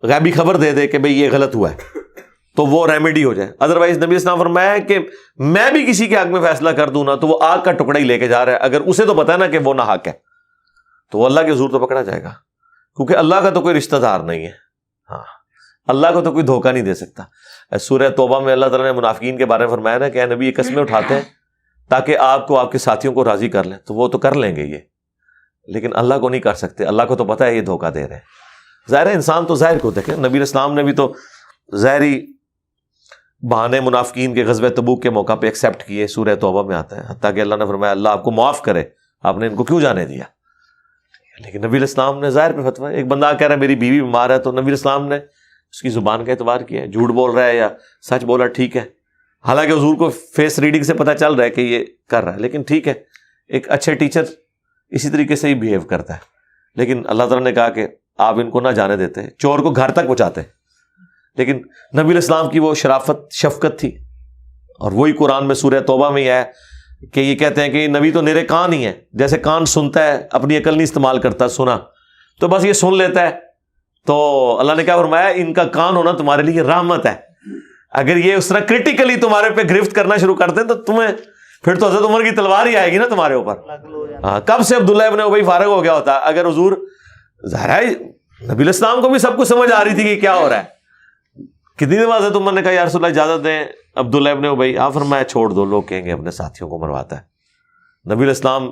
غیبی خبر دے دے کہ بھئی یہ غلط ہوا ہے تو وہ ریمیڈی ہو جائے. ادروائز نبی اسلام فرمایا کہ میں بھی کسی کے حق میں فیصلہ کر دوں نا تو وہ آگ کا ٹکڑا ہی لے کے جا رہا ہے. اگر اسے تو پتا ہے نا کہ وہ ناحق ہے تو وہ اللہ کے حضور تو پکڑا جائے گا, کیونکہ اللہ کا تو کوئی رشتہ دار نہیں ہے. ہاں, اللہ کو تو کوئی دھوکہ نہیں دے سکتا. سورہ توبہ میں اللہ تعالیٰ نے منافقین کے بارے میں فرمایا نا کہ اے نبی یہ قسمیں اٹھاتے ہیں تاکہ آپ کو آپ کے ساتھیوں کو راضی کر لیں, تو وہ تو کر لیں گے یہ, لیکن اللہ کو نہیں کر سکتے. اللہ کو تو پتہ ہے یہ دھوکہ دے رہے ہیں. ظاہر ہے انسان تو ظاہر کو دیکھیں, نبی الاسلام نے بھی تو ظاہری بہانے منافقین کے غزوہ تبوک کے موقع پہ ایکسیپٹ کیے, سورہ توبہ میں آتا ہے. حتیٰ کہ اللہ نے فرمایا اللہ آپ کو معاف کرے, آپ نے ان کو کیوں جانے دیا. لیکن نبی الاسلام نے ظاہر پہ فتویٰ, ایک بندہ کہہ رہا ہے میری بیوی بیمار ہے, تو نبی الاسلام نے اس کی زبان کا اعتبار کیا ہے, جھوٹ بول رہا ہے یا سچ بول رہا ہے, ٹھیک ہے, حالانکہ حضور کو فیس ریڈنگ سے پتہ چل رہا ہے کہ یہ کر رہا ہے، لیکن ٹھیک ہے، ایک اچھے ٹیچر اسی طریقے سے ہی بیہیو کرتا ہے. لیکن اللہ تعالیٰ نے کہا کہ آپ ان کو نہ جانے دیتے، چور کو گھر تک پہنچاتے. لیکن نبی علیہ السلام کی وہ شرافت شفقت تھی، اور وہی قرآن میں سورہ توبہ میں یہ ہے کہ یہ کہتے ہیں کہ نبی تو نرے کان ہی ہے، جیسے کان سنتا ہے، اپنی عقل نہیں استعمال کرتا، سنا تو بس یہ سن لیتا ہے. تو اللہ نے کیا فرمایا، ان کا کان ہونا تمہارے لیے رحمت ہے. اگر یہ اس طرح کرٹیکلی تمہارے پہ گرفت کرنا شروع کرتے ہیں تو تمہیں پھر تو حضرت عمر کی تلوار ہی آئے گی نا تمہارے اوپر. ہاں، کب سے عبداللہ ابن ابی فارغ ہو گیا ہوتا اگر حضور، ظاہر ہے نبی علیہ السلام کو بھی سب کچھ سمجھ آ رہی تھی کہ کیا ہو رہا ہے. کتنی دفعہ حضرت عمر نے کہا یا رسول اللہ اجازت دیں عبداللہ ابن ابی، آپ فرمایا چھوڑ دو، لوگ کہیں گے اپنے ساتھیوں کو مرواتا ہے. نبی علیہ السلام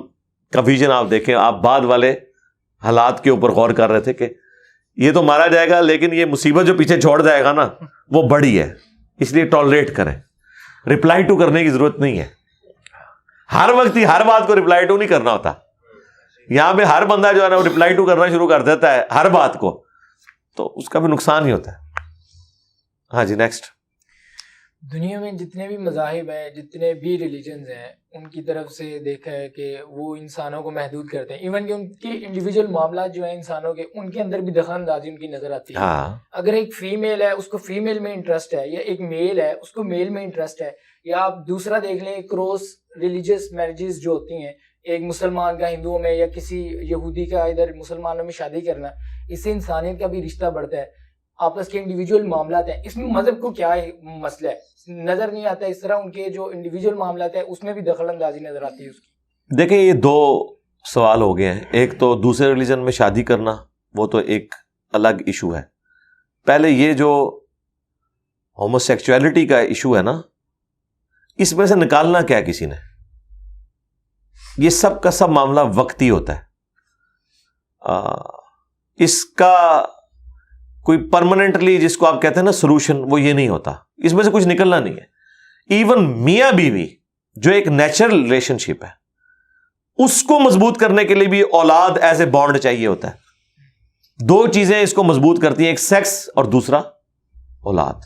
کا ویژن آپ دیکھیں، آپ بعد والے حالات کے اوپر غور کر رہے تھے کہ یہ تو مارا جائے گا، لیکن یہ مصیبت جو پیچھے چھوڑ جائے گا نا وہ بڑی ہے، اس لیے ٹالریٹ کریں. رپلائی ٹو کرنے کی ضرورت نہیں ہے، ہر وقت ہی ہر بات کو رپلائی ٹو نہیں کرنا ہوتا. یہاں پہ ہر بندہ جو ہے نا وہ رپلائی ٹو کرنا شروع کر دیتا ہے ہر بات کو، تو اس کا بھی نقصان ہی ہوتا ہے. ہاں جی، نیکسٹ. دنیا میں جتنے بھی مذاہب ہیں، جتنے بھی ریلیجنز ہیں، ان کی طرف سے دیکھا ہے کہ وہ انسانوں کو محدود کرتے ہیں. ایون کہ ان کے انڈیویجول معاملات جو ہیں انسانوں کے، ان کے اندر بھی دخل اندازی ان کی نظر آتی ہے. اگر ایک فیمیل ہے اس کو فیمیل میں انٹرسٹ ہے، یا ایک میل ہے اس کو میل میں انٹرسٹ ہے، یا آپ دوسرا دیکھ لیں کروس ریلیجیس میرجز جو ہوتی ہیں، ایک مسلمان کا ہندوؤں میں یا کسی یہودی کا ادھر مسلمانوں میں شادی کرنا، اس سے انسانیت کا بھی رشتہ بڑھتا ہے. آپس کے انڈیویجول معاملات ہیں، اس میں مذہب کو کیا مسئلہ ہے؟ نظر نہیں آتا اس طرح ان کے جو انڈیویجول معاملات ہیں اس میں بھی دخل اندازی نظر آتی ہے اس کی. دیکھیں یہ دو سوال ہو گئے ہیں. ایک تو دوسرے ریلیجن میں شادی کرنا، وہ تو ایک الگ ایشو ہے. پہلے یہ جو ہومو سیکچویلٹی کا ایشو ہے نا، اس میں سے نکالنا کیا ہے کسی نے؟ یہ سب کا سب معاملہ وقتی ہوتا ہے. اس کا کوئی پرماننٹلی جس کو آپ کہتے ہیں نا سولوشن، وہ یہ نہیں ہوتا. اس میں سے کچھ نکلنا نہیں ہے. ایون میاں بیوی جو ایک نیچرل ریلیشن شپ ہے، اس کو مضبوط کرنے کے لیے بھی اولاد ایز اے بانڈ چاہیے ہوتا ہے. دو چیزیں اس کو مضبوط کرتی ہیں، ایک سیکس اور دوسرا اولاد.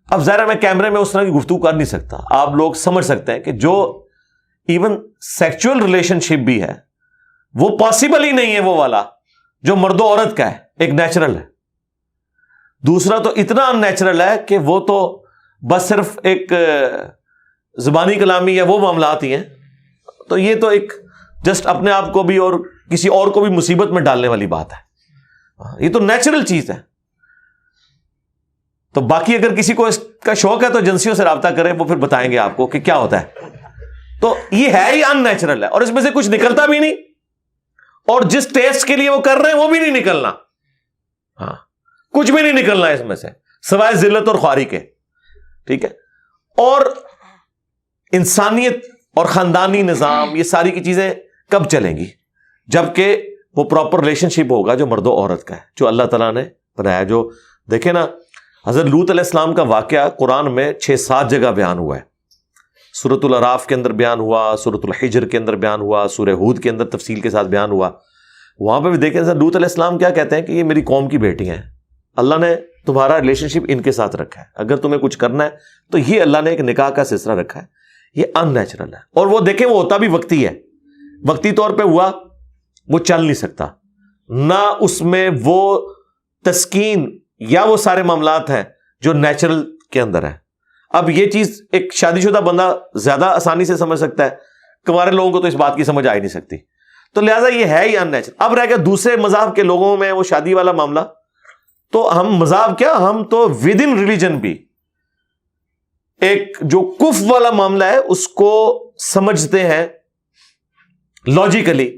اب ظاہر میں کیمرے میں اس طرح کی گفتگو کر نہیں سکتا، آپ لوگ سمجھ سکتے ہیں کہ جو ایون سیکچول ریلیشن شپ بھی ہے وہ پاسبل ہی نہیں ہے وہ والا جو مرد و عورت کا ہے، ایک نیچرل ہے. دوسرا تو اتنا ان نیچرل ہے کہ وہ تو بس صرف ایک زبانی کلامی یا وہ معاملات ہی ہیں. تو یہ تو ایک جسٹ اپنے آپ کو بھی اور کسی اور کو بھی مصیبت میں ڈالنے والی بات ہے. یہ تو نیچرل چیز ہے. تو باقی اگر کسی کو اس کا شوق ہے تو ایجنسیوں سے رابطہ کریں، وہ پھر بتائیں گے آپ کو کہ کیا ہوتا ہے. تو یہ ہے ہی ان نیچرل ہے، اور اس میں سے کچھ نکلتا بھی نہیں، اور جس ٹیسٹ کے لیے وہ کر رہے ہیں وہ بھی نہیں نکلنا. ہاں، کچھ بھی نہیں نکلنا اس میں سے سوائے ذلت اور خواری کے. ٹھیک ہے. اور انسانیت اور خاندانی نظام، یہ ساری کی چیزیں کب چلیں گی؟ جبکہ وہ پراپر ریلیشن شپ ہوگا جو مرد و عورت کا ہے، جو اللہ تعالیٰ نے بنایا. جو دیکھیں نا، حضرت لوط علیہ السلام کا واقعہ قرآن میں 6-7 جگہ بیان ہوا ہے. سورۃ الاعراف کے اندر بیان ہوا، سورۃ الحجر کے اندر بیان ہوا، سورہ ہود کے اندر تفصیل کے ساتھ بیان ہوا. وہاں پہ بھی دیکھیں حضرت لوط علیہ السلام کیا کہتے ہیں کہ یہ میری قوم کی بیٹی ہیں، اللہ نے تمہارا ریلیشن شپ ان کے ساتھ رکھا ہے، اگر تمہیں کچھ کرنا ہے تو یہ اللہ نے ایک نکاح کا سلسلہ رکھا ہے. یہ ان نیچرل ہے. اور وہ دیکھیں وہ ہوتا بھی وقتی ہے، وقتی طور پہ ہوا، وہ چل نہیں سکتا، نہ اس میں وہ تسکین یا وہ سارے معاملات ہیں جو نیچرل کے اندر ہے. اب یہ چیز ایک شادی شدہ بندہ زیادہ آسانی سے سمجھ سکتا ہے، کنوارے لوگوں کو تو اس بات کی سمجھ آ ہی نہیں سکتی. تو لہٰذا یہ ہے ہی ان نیچرل. اب رہ گیا دوسرے مذہب کے لوگوں میں وہ شادی والا معاملہ. تو ہم مذہب کیا، ہم تو ود ان ریلیجن بھی ایک جو کفر والا معاملہ ہے اس کو سمجھتے ہیں لاجیکلی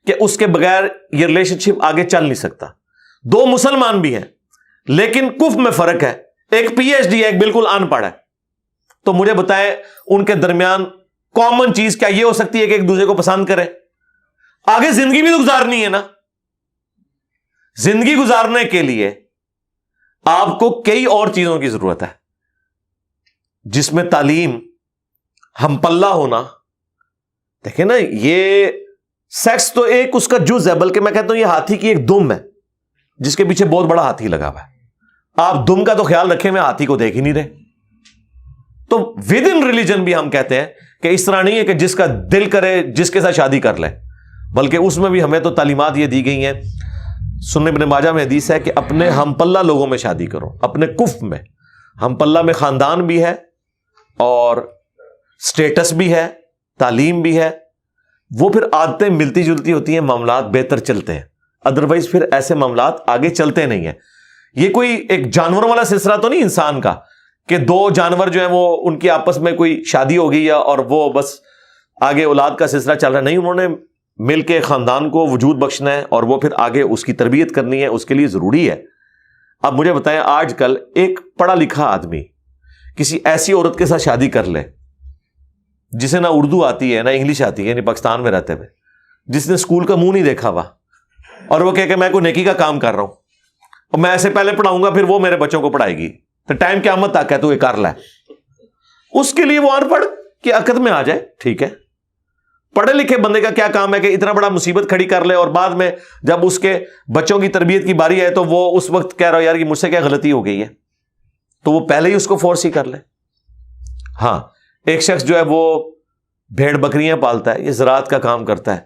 کہ اس کے بغیر یہ ریلیشن شپ آگے چل نہیں سکتا. دو مسلمان بھی ہیں لیکن کفر میں فرق ہے، ایک پی ایچ ڈی ہے، ایک بالکل ان پڑھ ہے. تو مجھے بتائیں ان کے درمیان کامن چیز کیا یہ ہو سکتی ہے کہ ایک دوسرے کو پسند کرے؟ آگے زندگی بھی تو گزارنی ہے نا. زندگی گزارنے کے لیے آپ کو کئی اور چیزوں کی ضرورت ہے، جس میں تعلیم، ہم پلہ ہونا. دیکھیں نا، یہ سیکس تو ایک اس کا جز ہے، بلکہ میں کہتا ہوں یہ ہاتھی کی ایک دم ہے جس کے پیچھے بہت بڑا ہاتھی لگا ہوا ہے. آپ دم کا تو خیال رکھیں، میں ہاتھی کو دیکھ ہی نہیں رہے. تو ود ان ریلیجن بھی ہم کہتے ہیں کہ اس طرح نہیں ہے کہ جس کا دل کرے جس کے ساتھ شادی کر لے، بلکہ اس میں بھی ہمیں تو تعلیمات یہ دی گئی ہیں. سنن ابن ماجہ میں حدیث ہے کہ اپنے ہم پلہ لوگوں میں شادی کرو، اپنے کف میں. ہم پلہ میں خاندان بھی ہے اور سٹیٹس بھی ہے، تعلیم بھی ہے. وہ پھر عادتیں ملتی جلتی ہوتی ہیں، معاملات بہتر چلتے ہیں. ادروائز پھر ایسے معاملات آگے چلتے نہیں ہیں. یہ کوئی ایک جانور والا سلسلہ تو نہیں انسان کا کہ دو جانور جو ہیں وہ ان کی آپس میں کوئی شادی ہو گئی ہے اور وہ بس آگے اولاد کا سلسلہ چل رہا ہے. نہیں، انہوں نے مل کے خاندان کو وجود بخشنا ہے اور وہ پھر آگے اس کی تربیت کرنی ہے، اس کے لیے ضروری ہے. اب مجھے بتائیں، آج کل ایک پڑھا لکھا آدمی کسی ایسی عورت کے ساتھ شادی کر لے جسے نہ اردو آتی ہے نہ انگلش آتی ہے، یعنی پاکستان میں رہتے ہوئے، جس نے اسکول کا منہ نہیں دیکھا ہوا، اور وہ کہ میں کوئی نیکی کا کام کر رہا ہوں اور میں ایسے پہلے پڑھاؤں گا پھر وہ میرے بچوں کو پڑھائے گی، تو ٹائم قیامت تک ہے تو یہ کر لے. اس کے لیے وہ ان پڑھ کی عقد میں آ جائے، ٹھیک ہے. پڑھے لکھے بندے کا کیا کام ہے کہ اتنا بڑا مصیبت کھڑی کر لے اور بعد میں جب اس کے بچوں کی تربیت کی باری ہے تو وہ اس وقت کہہ رہا ہو یار کہ مجھ سے کیا غلطی ہو گئی ہے، تو وہ پہلے ہی اس کو فورس ہی کر لے. ہاں، ایک شخص جو ہے وہ بھیڑ بکریاں پالتا ہے، یہ زراعت کا کام کرتا ہے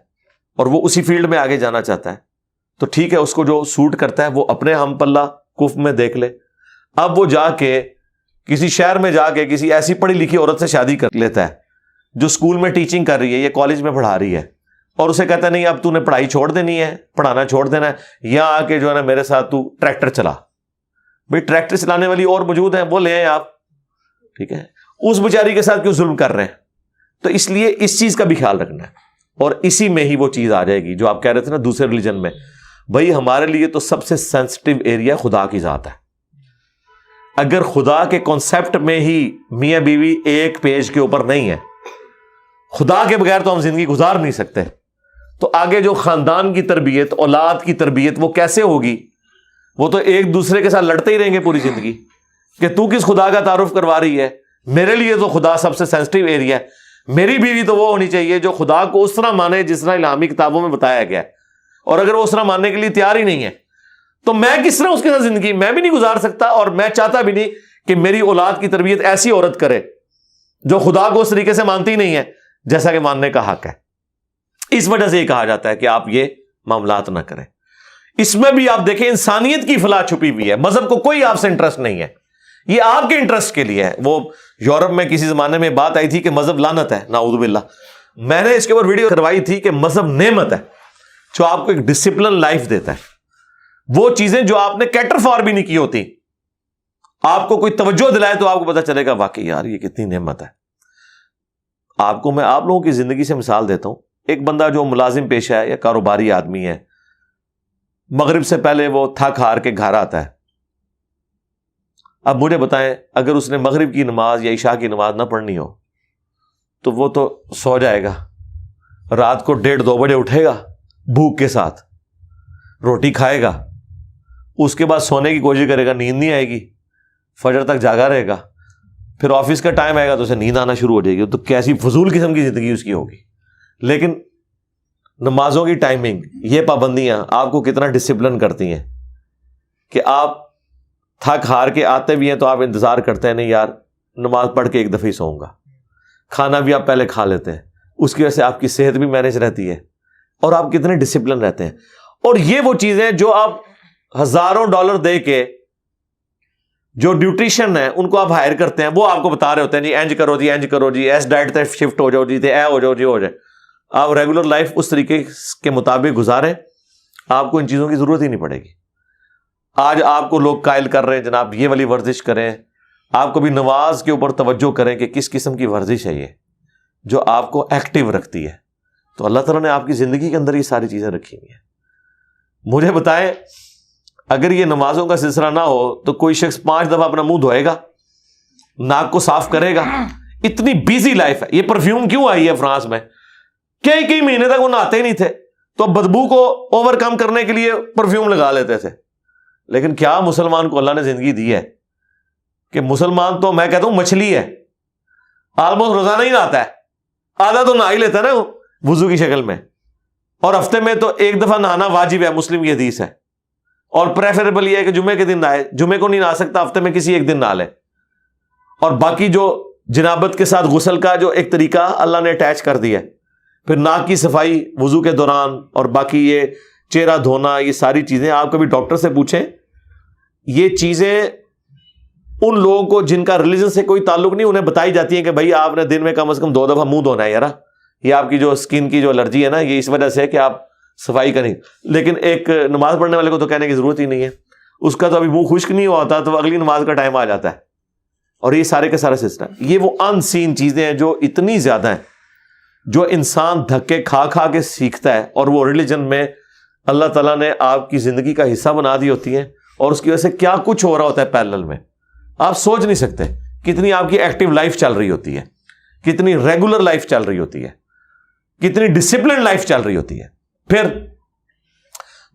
اور وہ اسی فیلڈ میں آگے جانا چاہتا ہے، تو ٹھیک ہے، اس کو جو سوٹ کرتا ہے وہ اپنے ہم پلہ کف میں دیکھ لے. اب وہ جا کے کسی شہر میں جا کے کسی ایسی پڑھی لکھی عورت سے شادی کر لیتا ہے جو اسکول میں ٹیچنگ کر رہی ہے یا کالج میں پڑھا رہی ہے، اور اسے کہتا ہے نہیں اب تو نے پڑھائی چھوڑ دینی ہے، پڑھانا چھوڑ دینا ہے، یہاں آ کے جو ہے نا میرے ساتھ تو ٹریکٹر چلا. بھائی ٹریکٹر چلانے والی اور موجود ہیں، وہ لے آئیں آپ، ٹھیک ہے. اس بیچاری کے ساتھ کیوں ظلم کر رہے ہیں؟ تو اس لیے اس چیز کا بھی خیال رکھنا ہے، اور اسی میں ہی وہ چیز آ جائے گی جو آپ کہہ رہے تھے نا دوسرے ریلیجن میں. بھائی ہمارے لیے تو سب سے سینسٹیو ایریا خدا کی ذات ہے. اگر خدا کے کانسیپٹ میں ہی میاں بیوی ایک پیج کے اوپر نہیں ہے، خدا کے بغیر تو ہم زندگی گزار نہیں سکتے، تو آگے جو خاندان کی تربیت، اولاد کی تربیت وہ کیسے ہوگی؟ وہ تو ایک دوسرے کے ساتھ لڑتے ہی رہیں گے پوری زندگی کہ تو کس خدا کا تعارف کروا رہی ہے. میرے لیے تو خدا سب سے سینسٹیو ایریا ہے. میری بیوی تو وہ ہونی چاہیے جو خدا کو اس طرح مانے جس طرح الہامی کتابوں میں بتایا گیا ہے، اور اگر وہ اس طرح ماننے کے لیے تیار ہی نہیں ہے تو میں کس طرح اس کے ساتھ زندگی میں بھی نہیں گزار سکتا، اور میں چاہتا بھی نہیں کہ میری اولاد کی تربیت ایسی عورت کرے جو خدا کو اس طریقے سے مانتی نہیں ہے جیسا کہ ماننے کا حق ہے. اس وجہ سے یہ کہا جاتا ہے کہ آپ یہ معاملات نہ کریں. اس میں بھی آپ دیکھیں انسانیت کی فلاح چھپی ہوئی ہے. مذہب کو کوئی آپ سے انٹرسٹ نہیں ہے، یہ آپ کے انٹرسٹ کے لیے ہے. وہ یورپ میں کسی زمانے میں بات آئی تھی کہ مذہب لعنت ہے، نعوذ باللہ. میں نے اس کے اوپر ویڈیو کروائی تھی کہ مذہب نعمت ہے جو آپ کو ایک ڈسپلن لائف دیتا ہے. وہ چیزیں جو آپ نے کیٹر فار بھی نہیں کی ہوتی، آپ کو کوئی توجہ دلائے تو آپ کو پتا چلے گا واقعی یار یہ کتنی نعمت ہے. آپ کو میں آپ لوگوں کی زندگی سے مثال دیتا ہوں. ایک بندہ جو ملازم پیشہ ہے یا کاروباری آدمی ہے، مغرب سے پہلے وہ تھک ہار کے گھر آتا ہے. اب مجھے بتائیں اگر اس نے مغرب کی نماز یا عشاء کی نماز نہ پڑھنی ہو تو وہ تو سو جائے گا، رات کو 1:30-2 بجے اٹھے گا بھوک کے ساتھ، روٹی کھائے گا، اس کے بعد سونے کی کوشش کرے گا، نیند نہیں آئے گی، فجر تک جاگا رہے گا، پھر آفس کا ٹائم آئے گا تو اسے نیند آنا شروع ہو جائے گی. تو کیسی فضول قسم کی زندگی اس کی ہوگی. لیکن نمازوں کی ٹائمنگ، یہ پابندیاں آپ کو کتنا ڈسپلن کرتی ہیں کہ آپ تھک ہار کے آتے بھی ہیں تو آپ انتظار کرتے ہیں نہیں یار نماز پڑھ کے ایک دفعہ ہی سوؤں گا. کھانا بھی آپ پہلے کھا لیتے ہیں، اس کی وجہ سے آپ کی صحت بھی مینج رہتی ہے اور آپ کتنے ڈسپلن رہتے ہیں. اور یہ وہ چیزیں جو آپ ہزاروں ڈالر دے کے جو نیوٹریشن ہے ان کو آپ ہائر کرتے ہیں، وہ آپ کو بتا رہے ہوتے ہیں جی اینج کرو جی اینج کرو جی، ایس ڈائٹ تے شفٹ ہو جاؤ جی، تے اے ہو جاؤ جی، ہو جائے. آپ ریگولر لائف اس طریقے کے مطابق گزاریں، آپ کو ان چیزوں کی ضرورت ہی نہیں پڑے گی. آج آپ کو لوگ قائل کر رہے ہیں جناب یہ والی ورزش کریں. آپ کو بھی نماز کے اوپر توجہ کریں کہ کس قسم کی ورزش ہے یہ جو آپ کو ایکٹیو رکھتی ہے. تو اللہ تعالیٰ نے آپ کی زندگی کے اندر یہ ساری چیزیں رکھی ہوئی ہیں. مجھے بتائیں اگر یہ نمازوں کا سلسلہ نہ ہو تو کوئی شخص 5 دفعہ اپنا منہ دھوئے گا، ناک کو صاف کرے گا؟ اتنی بیزی لائف ہے. یہ پرفیوم کیوں آئی ہے فرانس میں؟ کئی مہینے تک وہ نہاتے ہی نہیں تھے تو بدبو کو اوور کم کرنے کے لیے پرفیوم لگا لیتے تھے. لیکن کیا مسلمان کو اللہ نے زندگی دی ہے کہ مسلمان تو میں کہتا ہوں مچھلی ہے، آلموسٹ روزانہ ہی نہاتا ہے، آدھا تو نہا ہی لیتا ہے نا وضو کی شکل میں، اور ہفتے میں تو ایک دفعہ نہانا واجب ہے، مسلم کی حدیث ہے. اور پریفریبل یہ ہے کہ جمعے کے دن نہائے، جمعے کو نہیں نہا سکتا ہفتے میں کسی ایک دن نہا لے. اور باقی جو جنابت کے ساتھ غسل کا جو ایک طریقہ اللہ نے اٹیچ کر دیا ہے، پھر ناک کی صفائی وضو کے دوران، اور باقی یہ چہرہ دھونا، یہ ساری چیزیں آپ کبھی ڈاکٹر سے پوچھیں، یہ چیزیں ان لوگوں کو جن کا ریلیجن سے کوئی تعلق نہیں انہیں بتائی جاتی ہیں کہ بھائی آپ نے دن میں کم از کم 2 دفعہ منہ دھونا ہے یار، یہ آپ کی جو اسکن کی جو الرجی ہے نا یہ اس وجہ سے ہے کہ آپ صفائی کریں. لیکن ایک نماز پڑھنے والے کو تو کہنے کی ضرورت ہی نہیں ہے، اس کا تو ابھی منہ خشک نہیں ہوا ہوتا تو اگلی نماز کا ٹائم آ جاتا ہے. اور یہ سارے کے سارے سسٹم، یہ وہ ان سین چیزیں ہیں جو اتنی زیادہ ہیں، جو انسان دھکے کھا کھا کے سیکھتا ہے، اور وہ ریلیجن میں اللہ تعالیٰ نے آپ کی زندگی کا حصہ بنا دی ہوتی ہیں، اور اس کی وجہ سے کیا کچھ ہو رہا ہوتا ہے پیرلل میں آپ سوچ نہیں سکتے. کتنی آپ کی ایکٹیو لائف چل رہی ہوتی ہے، کتنی ریگولر لائف چل رہی ہوتی ہے، کتنی ڈسپلن لائف چل رہی ہوتی ہے. پھر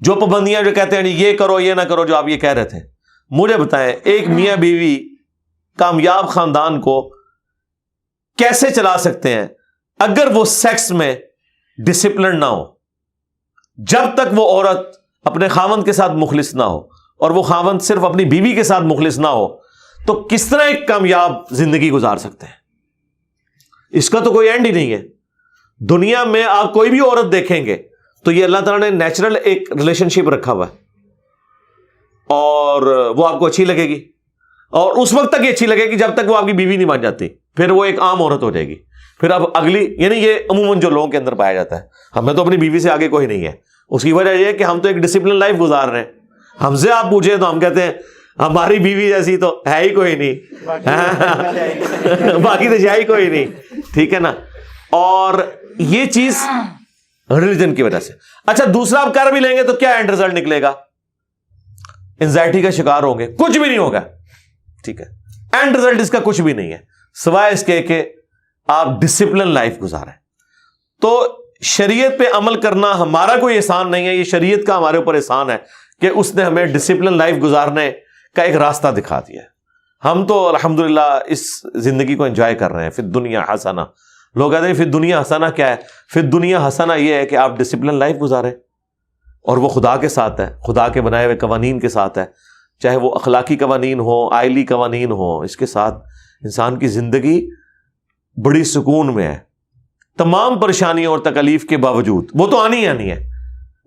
جو پابندیاں جو کہتے ہیں یہ کرو یہ نہ کرو، جو آپ یہ کہہ رہے تھے، مجھے بتائیں ایک میاں بیوی کامیاب خاندان کو کیسے چلا سکتے ہیں اگر وہ سیکس میں ڈسپلن نہ ہو؟ جب تک وہ عورت اپنے خاوند کے ساتھ مخلص نہ ہو، اور وہ خاوند صرف اپنی بیوی کے ساتھ مخلص نہ ہو، تو کس طرح ایک کامیاب زندگی گزار سکتے ہیں؟ اس کا تو کوئی اینڈ ہی نہیں ہے. دنیا میں آپ کوئی بھی عورت دیکھیں گے تو یہ اللہ تعالیٰ نے نیچرل ایک ریلیشن شپ رکھا ہوا ہے، اور وہ آپ کو اچھی لگے گی، اور اس وقت تک یہ اچھی لگے گی جب تک وہ آپ کی بیوی نہیں بن جاتی، پھر وہ ایک عام عورت ہو جائے گی. پھر اب اگلی، یعنی یہ عموماً جو لوگوں کے اندر پایا جاتا ہے. ہمیں تو اپنی بیوی سے آگے کوئی نہیں ہے. اس کی وجہ یہ ہے کہ ہم تو ایک ڈسپلن لائف گزار رہے ہیں. ہم سے آپ پوچھیں تو ہم کہتے ہیں ہماری بیوی جیسی تو ہے ہی کوئی نہیں، باقی تو ہے ہی کوئی نہیں، ٹھیک ہے نا. اور یہ چیز ریلیجن کی وجہ سے. اچھا دوسرا آپ کر بھی لیں گے تو کیا اینڈ رزلٹ نکلے گا؟ انزائٹی کا شکار ہوں گے، کچھ بھی نہیں ہوگا، ٹھیک ہے. اینڈ رزلٹ اس کا کچھ بھی نہیں ہے سوائے اس کے کہ آپ ڈسپلن لائف گزاریں. تو شریعت پہ عمل کرنا ہمارا کوئی احسان نہیں ہے، یہ شریعت کا ہمارے اوپر احسان ہے کہ اس نے ہمیں ڈسپلن لائف گزارنے کا ایک راستہ دکھا دیا ہے. ہم تو الحمدللہ اس زندگی کو انجوائے کر رہے ہیں. پھر دنیا حسنہ، لوگ کہتے ہیں پھر دنیا حسنہ کیا ہے؟ پھر دنیا حسنہ یہ ہے کہ آپ ڈسپلن لائف گزاریں، اور وہ خدا کے ساتھ ہے، خدا کے بنائے ہوئے قوانین کے ساتھ ہے، چاہے وہ اخلاقی قوانین ہو، آئلی قوانین ہو، اس کے ساتھ انسان کی زندگی بڑی سکون میں ہے. تمام پریشانیوں اور تکلیف کے باوجود وہ تو آنی ہے،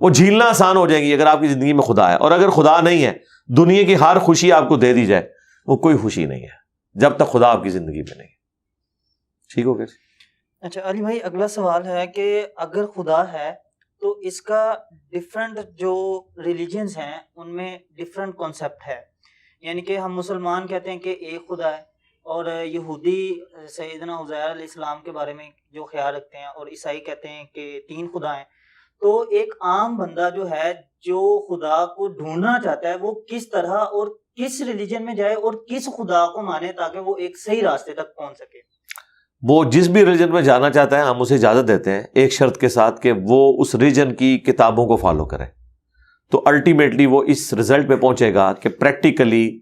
وہ جھیلنا آسان ہو جائے گی اگر آپ کی زندگی میں خدا ہے. اور اگر خدا نہیں ہے، دنیا کی ہر خوشی آپ کو دے دی جائے، وہ کوئی خوشی نہیں ہے جب تک خدا آپ کی زندگی میں نہیں. ٹھیک ہو گیا؟ اچھا علی بھائی، اگلا سوال ہے کہ اگر خدا ہے تو اس کا ڈفرینٹ جو ریلیجنز ہیں ان میں ڈفرینٹ کانسیپٹ ہے. یعنی کہ ہم مسلمان کہتے ہیں کہ ایک خدا ہے، اور یہودی سیدنا عزیر علیہ السلام کے بارے میں جو خیال رکھتے ہیں، اور عیسائی کہتے ہیں کہ 3 خدا ہیں. تو ایک عام بندہ جو ہے جو خدا کو ڈھونڈنا چاہتا ہے وہ کس طرح اور کس ریلیجن میں جائے اور کس خدا کو مانے تاکہ وہ ایک صحیح راستے تک پہنچ سکے؟ وہ جس بھی ریلیجن میں جانا چاہتا ہے ہم اسے اجازت دیتے ہیں، ایک شرط کے ساتھ کہ وہ اس ریلیجن کی کتابوں کو فالو کرے. تو الٹیمیٹلی وہ اس رزلٹ پہ پہنچے گا کہ پریکٹیکلی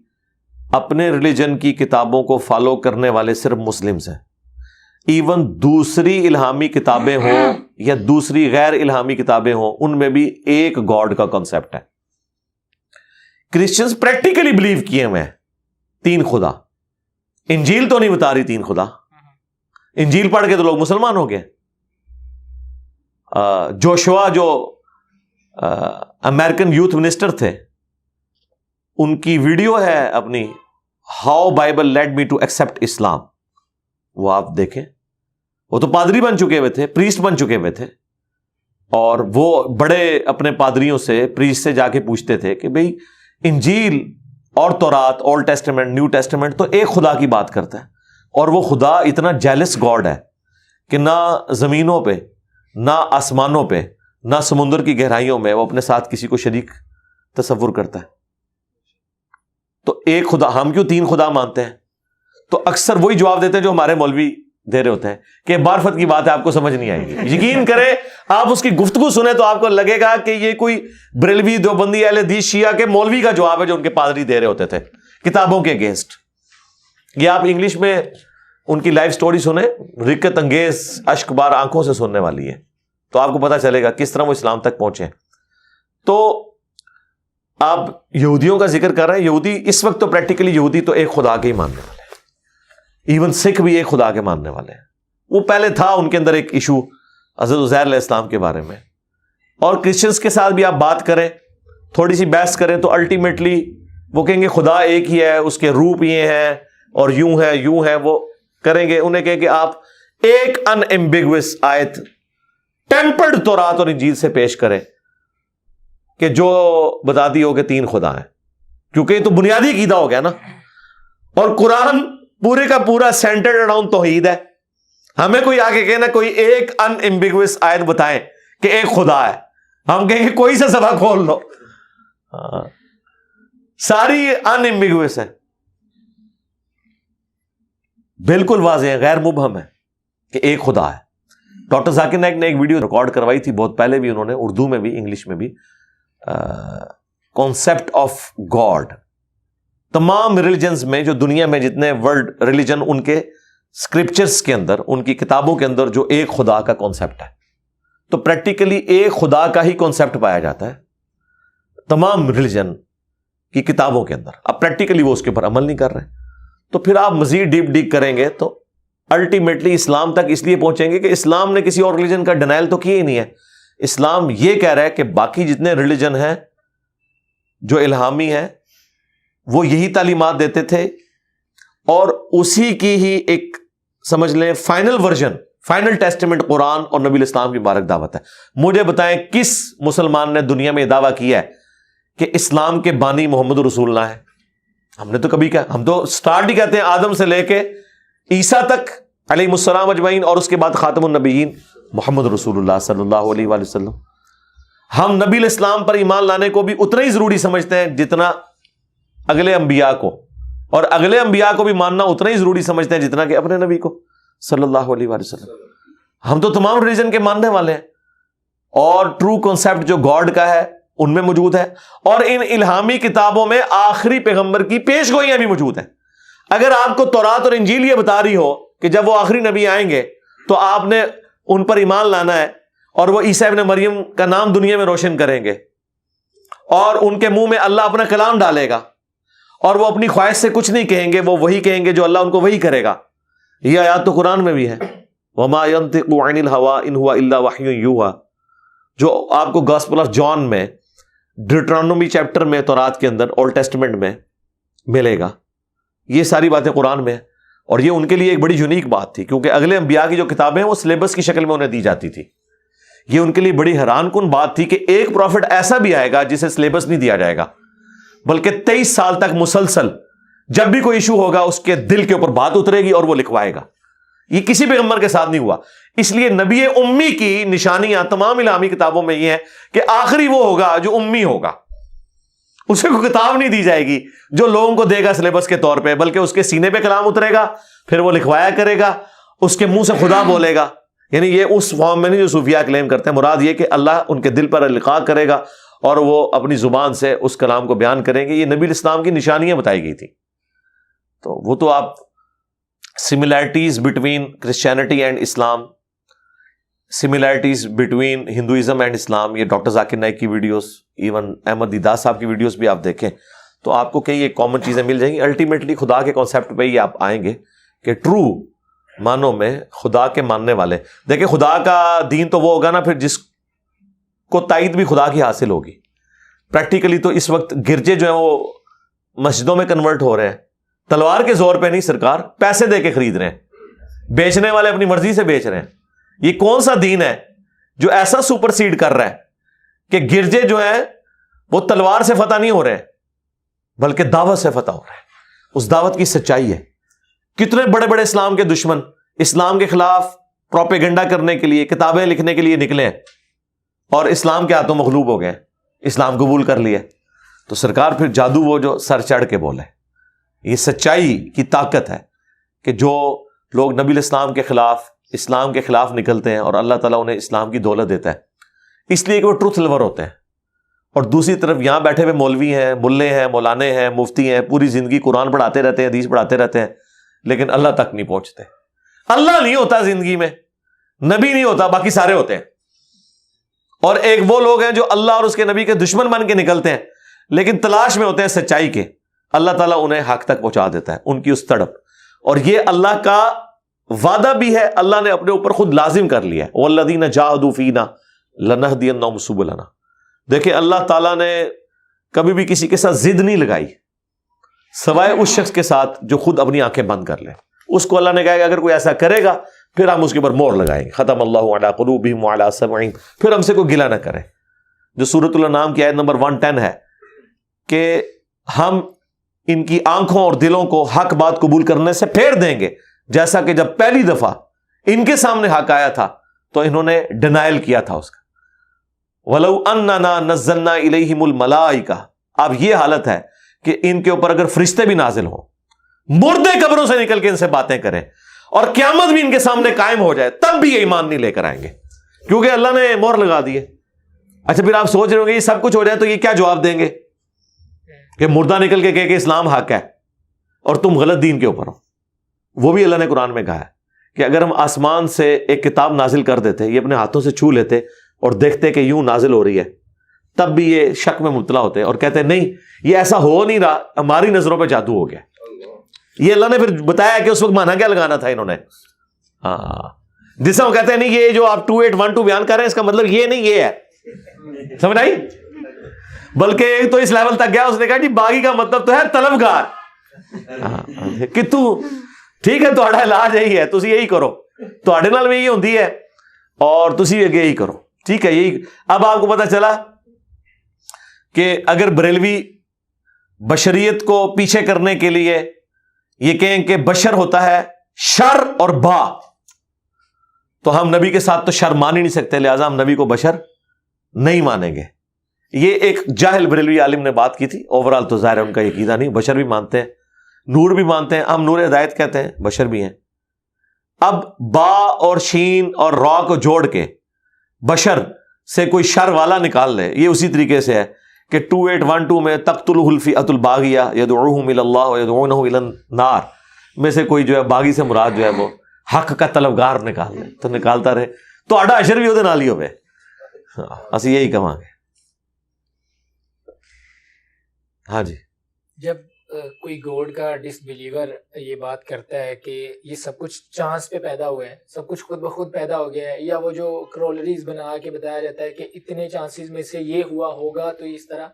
اپنے ریلیجن کی کتابوں کو فالو کرنے والے صرف مسلمز ہیں. ایون دوسری الہامی کتابیں ہوں یا دوسری غیر الہامی کتابیں ہوں، ان میں بھی ایک گاڈ کا کانسیپٹ ہے. کرسچنز پریکٹیکلی بلیو کیے ہوئے ہیں 3 خدا. انجیل تو نہیں بتا رہی 3 خدا. انجیل پڑھ کے تو لوگ مسلمان ہو گئے. جوشوا جو امریکن یوتھ منسٹر تھے، ان کی ویڈیو ہے اپنی how Bible lead me to accept Islam, وہ آپ دیکھیں. وہ تو پادری بن چکے ہوئے تھے، پریسٹ بن چکے ہوئے تھے، اور وہ بڑے اپنے پادریوں سے، پریسٹ سے جا کے پوچھتے تھے کہ بھئی انجیل اور تورات، اولڈ ٹیسٹمنٹ، نیو ٹیسٹمنٹ تو ایک خدا کی بات کرتا ہے، اور وہ خدا اتنا جیلس گاڈ ہے کہ نہ زمینوں پہ، نہ آسمانوں پہ، نہ سمندر کی گہرائیوں میں وہ اپنے ساتھ کسی کو شریک تصور کرتا ہے. تو ایک خدا، ہم کیوں 3 خدا مانتے ہیں؟ تو اکثر وہی جواب دیتے ہیں جو ہمارے مولوی دے رہے ہوتے ہیں کہ معرفت کی بات ہے، آپ کو سمجھ نہیں آئے گی. یقین کریں آپ اس کی گفتگو سنیں تو آپ کو لگے گا کہ یہ کوئی بریلوی، دیوبندی، اہل حدیث، شیعہ کے مولوی کا جواب ہے جو ان کے پادری دے رہے ہوتے تھے کتابوں کے اگینسٹ. یہ آپ انگلش میں ان کی لائف سٹوری سنیں، رکت انگیز اشک بار آنکھوں سے سننے والی ہے، تو آپ کو پتا چلے گا کس طرح وہ اسلام تک پہنچے. تو آپ یہودیوں کا ذکر کر رہے ہیں، یہودی اس وقت تو پریکٹیکلی یہودی تو ایک خدا کے ہی ماننے والے ہیں. ایون سکھ بھی ایک خدا کے ماننے والے ہیں. وہ پہلے تھا ان کے اندر ایک ایشو حضرت عزیر علیہ السلام کے بارے میں, اور کرسچنس کے ساتھ بھی آپ بات کریں, تھوڑی سی بحث کریں, تو الٹیمیٹلی وہ کہیں گے خدا ایک ہی ہے, اس کے روپ یہ ہیں اور یوں ہے. وہ کریں گے, انہیں کہیں کہ آپ ایک ان ایمبیگوس آیت ٹیمپرڈ تورات اور انجیل سے پیش کریں کہ جو بتاتی ہو کہ 3 خدا ہیں, کیونکہ یہ تو بنیادی عقیدہ ہو گیا نا. اور قرآن پورے کا پورا سینٹرڈ اراؤنڈ توحید ہے. ہمیں کوئی آگے کہنا کوئی ایک ان ایمبیگوس آیت بتائیں کہ ایک خدا ہے, ہم کہیں گے کوئی سا سبق کھول لو, ساری ان ایمبیگوس ہے, بالکل واضح ہے, غیر مبہم ہے کہ ایک خدا ہے. ڈاکٹر ذاکر نائک نے ایک ویڈیو ریکارڈ کروائی تھی بہت پہلے بھی, انہوں نے اردو میں بھی انگلش میں بھی, کانسیپٹ آف گاڈ. تمام ریلیجنز میں جو دنیا میں جتنے ورلڈ ریلیجن, ان کے اسکرپچرز کے اندر, ان کی کتابوں کے اندر جو ایک خدا کا کانسیپٹ ہے, تو پریکٹیکلی ایک خدا کا ہی کانسیپٹ پایا جاتا ہے تمام ریلیجن کی کتابوں کے اندر. اب پریکٹیکلی وہ اس کے اوپر عمل نہیں کر رہے, تو پھر آپ مزید ڈیپ ڈیگ کریں گے تو الٹیمیٹلی اسلام تک اس لیے پہنچیں گے کہ اسلام نے کسی اور ریلیجن کا ڈینائل تو کیا ہی نہیں ہے. اسلام یہ کہہ رہا ہے کہ باقی جتنے ریلیجن ہیں جو الہامی ہیں وہ یہی تعلیمات دیتے تھے, اور اسی کی ہی ایک سمجھ لیں فائنل ورژن, فائنل ٹیسٹمنٹ قرآن اور نبی الاسلام کی مبارک دعوت ہے. مجھے بتائیں کس مسلمان نے دنیا میں دعویٰ کیا ہے کہ اسلام کے بانی محمد رسول اللہ ہے؟ ہم نے تو کبھی کہا, ہم تو سٹارٹ ہی کہتے ہیں آدم سے لے کے عیسیٰ تک علیہ السلام اجمعین, اور اس کے بعد خاتم النبیین محمد رسول اللہ صلی اللہ علیہ وآلہ وسلم. ہم نبی الاسلام پر ایمان لانے کو بھی اتنا ہی ضروری سمجھتے ہیں جتنا اگلے انبیاء کو, اور اگلے انبیاء کو بھی ماننا اتنا ہی ضروری سمجھتے ہیں جتنا کہ اپنے نبی کو صلی اللہ علیہ وآلہ وسلم. ہم تو تمام ریلیجن کے ماننے والے ہیں, اور ٹرو کانسیپٹ جو گاڈ کا ہے ان میں موجود ہے, اور ان الہامی کتابوں میں آخری پیغمبر کی پیش گوئیاں بھی موجود ہیں. اگر آپ کو تورات اور انجیل یہ بتا رہی ہو کہ جب وہ آخری نبی آئیں گے تو آپ نے ان پر ایمان لانا ہے, اور وہ عیسیٰ ابن مریم کا نام دنیا میں روشن کریں گے, اور ان کے منہ میں اللہ اپنا کلام ڈالے گا, اور وہ اپنی خواہش سے کچھ نہیں کہیں گے, وہ وہی کہیں گے جو اللہ ان کو وہی کرے گا. یہ آیات تو قرآن میں بھی ہے, وَمَا يَنطِقُ عَنِ الْهَوَىٰ إِنْ هُوَ إِلَّا وَحْيٌ يُوحَىٰ, جو آپ کو گاسپل آف جان میں ڈیوٹرانومی چیپٹر میں تورات کے اندر اولڈ ٹیسٹمنٹ میں ملے گا. یہ ساری باتیں قرآن میں ہیں, اور یہ ان کے لیے ایک بڑی یونیک بات تھی, کیونکہ اگلے انبیاء کی جو کتابیں ہیں وہ سلیبس کی شکل میں انہیں دی جاتی تھی. یہ ان کے لیے بڑی حیران کن بات تھی کہ ایک پروفٹ ایسا بھی آئے گا جسے سلیبس نہیں دیا جائے گا, بلکہ 23 سال تک مسلسل جب بھی کوئی ایشو ہوگا اس کے دل کے اوپر بات اترے گی اور وہ لکھوائے گا. یہ کسی پیغمبر کے ساتھ نہیں ہوا. اس لیے نبی امی کی نشانیاں تمام الہامی کتابوں میں یہ ہیں کہ آخری وہ ہوگا جو امی ہوگا, اسے کوئی کتاب نہیں دی جائے گی جو لوگوں کو دے گا سلیبس کے طور پہ, بلکہ اس کے سینے پہ کلام اترے گا, پھر وہ لکھوایا کرے گا, اس کے منہ سے خدا بولے گا. یعنی یہ اس فارم میں نہیں جو صوفیہ کلیم کرتے ہیں, مراد یہ کہ اللہ ان کے دل پر القاء کرے گا اور وہ اپنی زبان سے اس کلام کو بیان کریں گے. یہ نبی الاسلام کی نشانیاں بتائی گئی تھی. تو وہ تو آپ similarities between Christianity and Islam, similarities between Hinduism and Islam, یہ ڈاکٹر ذاکر نائک کی ویڈیوز, ایون احمد دیداس صاحب کی ویڈیوز بھی آپ دیکھیں تو آپ کو کئی ایک کامن چیزیں مل جائیں گی. الٹیمیٹلی خدا کے کانسیپٹ پہ ہی آپ آئیں گے کہ ٹرو مانوں میں خدا کے ماننے والے. دیکھیں خدا کا دین تو وہ ہوگا نا پھر جس کو تائید بھی خدا کی حاصل ہوگی. پریکٹیکلی تو اس وقت گرجے جو ہیں وہ مسجدوں میں کنورٹ ہو رہے ہیں, تلوار کے زور پہ نہیں سرکار, پیسے دے کے خرید رہے ہیں, بیچنے والے اپنی مرضی سے بیچ رہے ہیں. یہ کون سا دین ہے جو ایسا سپر سیڈ کر رہا ہے کہ گرجے جو ہیں وہ تلوار سے فتح نہیں ہو رہے ہیں بلکہ دعوت سے فتح ہو رہے ہیں. اس دعوت کی سچائی ہے. کتنے بڑے بڑے اسلام کے دشمن اسلام کے خلاف پروپیگنڈا کرنے کے لیے, کتابیں لکھنے کے لیے نکلے ہیں اور اسلام کے ہاتھوں مغلوب ہو گئے, اسلام قبول کر لیے. تو سرکار پھر جادو وہ جو سر چڑھ کے بولے. یہ سچائی کی طاقت ہے کہ جو لوگ نبی الاسلام کے خلاف, اسلام کے خلاف نکلتے ہیں اور اللہ تعالیٰ انہیں اسلام کی دولت دیتا ہے, اس لیے کہ وہ ٹروتھ لور ہوتے ہیں. اور دوسری طرف یہاں بیٹھے ہوئے مولوی ہیں, ملے ہیں, مولانے ہیں, مفتی ہیں, پوری زندگی قرآن پڑھاتے رہتے ہیں, حدیث پڑھاتے رہتے ہیں, لیکن اللہ تک نہیں پہنچتے. اللہ نہیں ہوتا زندگی میں, نبی نہیں ہوتا, باقی سارے ہوتے ہیں. اور ایک وہ لوگ ہیں جو اللہ اور اس کے نبی کے دشمن بن کے نکلتے ہیں لیکن تلاش میں ہوتے ہیں سچائی کے. اللہ تعالیٰ انہیں حق تک پہنچا دیتا ہے. ان کی اس تڑپ, اور یہ اللہ کا وعدہ بھی ہے, اللہ نے اپنے اوپر خود لازم کر لیا ہے, والذین جاہدوا فینا لنہدینہم سبلنا. دیکھیں اللہ تعالیٰ نے کبھی بھی کسی کے ساتھ ضد نہیں لگائی سوائے اس شخص کے ساتھ جو خود اپنی آنکھیں بند کر لے. اس کو اللہ نے کہا کہ اگر کوئی ایسا کرے گا پھر ہم اس کے اوپر مہر لگائیں گے, ختم اللہ علی قلوبہم وعلی سمعہم, پھر ہم سے کوئی گلہ نہ کرے. جو سورۃ الانعام کی آیت نمبر 110 ہے کہ ہم ان کی آنکھوں اور دلوں کو حق بات قبول کرنے سے پھیر دیں گے, جیسا کہ جب پہلی دفعہ ان کے سامنے حق آیا تھا تو انہوں نے ڈینائل کیا تھا اس کا. وَلَوْ أَنَّنَا نَزَّلْنَا إِلَيْهِمُ الْمَلَائِكَةَ, اب یہ حالت ہے کہ ان کے اوپر اگر فرشتے بھی نازل ہوں, مردے قبروں سے نکل کے ان سے باتیں کریں اور قیامت بھی ان کے سامنے قائم ہو جائے, تب بھی یہ ایمان نہیں لے کر آئیں گے, کیونکہ اللہ نے مہر لگا دی ہے. اچھا پھر آپ سوچ رہے ہوں گے یہ سب کچھ ہو جائے تو یہ کیا جواب دیں گے کہ مردہ نکل کے کہے کہ اسلام حق ہے اور تم غلط دین کے اوپر ہو. وہ بھی اللہ نے قرآن میں کہا ہے کہ اگر ہم آسمان سے ایک کتاب نازل کر دیتے, یہ اپنے ہاتھوں سے چھو لیتے اور دیکھتے کہ یوں نازل ہو رہی ہے, تب بھی یہ شک میں مبتلا ہوتے اور کہتے نہیں یہ ایسا ہو نہیں رہا, ہماری نظروں پہ جادو ہو گیا. یہ اللہ نے پھر بتایا کہ اس وقت مانا کیا لگانا تھا انہوں نے. ہاں جس سے وہ کہتے ہیں نہیں یہ جو آپ 2812 بیان کر رہے ہیں اس کا مطلب یہ نہیں یہ ہے, سمجھ آئی. بلکہ ایک تو اس لیول تک گیا, اس نے کہا جی باغی کا مطلب تو ہے طلبگار, کہ تو ٹھیک ہے تہاڈا علاج یہی ہے, تسی یہی کرو, تہاڈے نال بھی یہی ہوندی ہے اور تسی اگے یہی کرو, ٹھیک ہے یہی. اب آپ کو پتا چلا کہ اگر بریلوی بشریت کو پیچھے کرنے کے لیے یہ کہیں کہ بشر ہوتا ہے شر اور با, تو ہم نبی کے ساتھ تو شر مان ہی نہیں سکتے, لہذا ہم نبی کو بشر نہیں مانیں گے. یہ ایک جاہل بریلوی عالم نے بات کی تھی. اوورال تو ظاہر ہے ان کا یہ عقیدہ نہیں, بشر بھی مانتے ہیں, نور بھی مانتے ہیں, ہم نور ہدایت کہتے ہیں, بشر بھی ہیں. اب با اور شین اور را کو جوڑ کے بشر سے کوئی شر والا نکال لے, یہ اسی طریقے سے ہے کہ 2812 میں تقتلہ الفئۃ الباغیہ یدعوہم الی اللہ ویدعونہ الی النار میں سے کوئی جو ہے باغی سے مراد جو ہے وہ حق کا طلبگار نکال لے, تو نکالتا رہے تو آڈا اشر بھی وہ نال ہی ہوئے. اسی یہی کہاں گے. ہاں جی. جب کوئی گوڈ کا ڈس بلیور یہ بات کرتا ہے کہ یہ سب کچھ چانس پہ پیدا ہوئے ہیں, سب کچھ خود بخود پیدا ہو گیا ہے, یا وہ جو کرولریز بنا کے بتایا جاتا ہے کہ اتنے چانسز میں سے یہ ہوا ہوگا تو اس طرح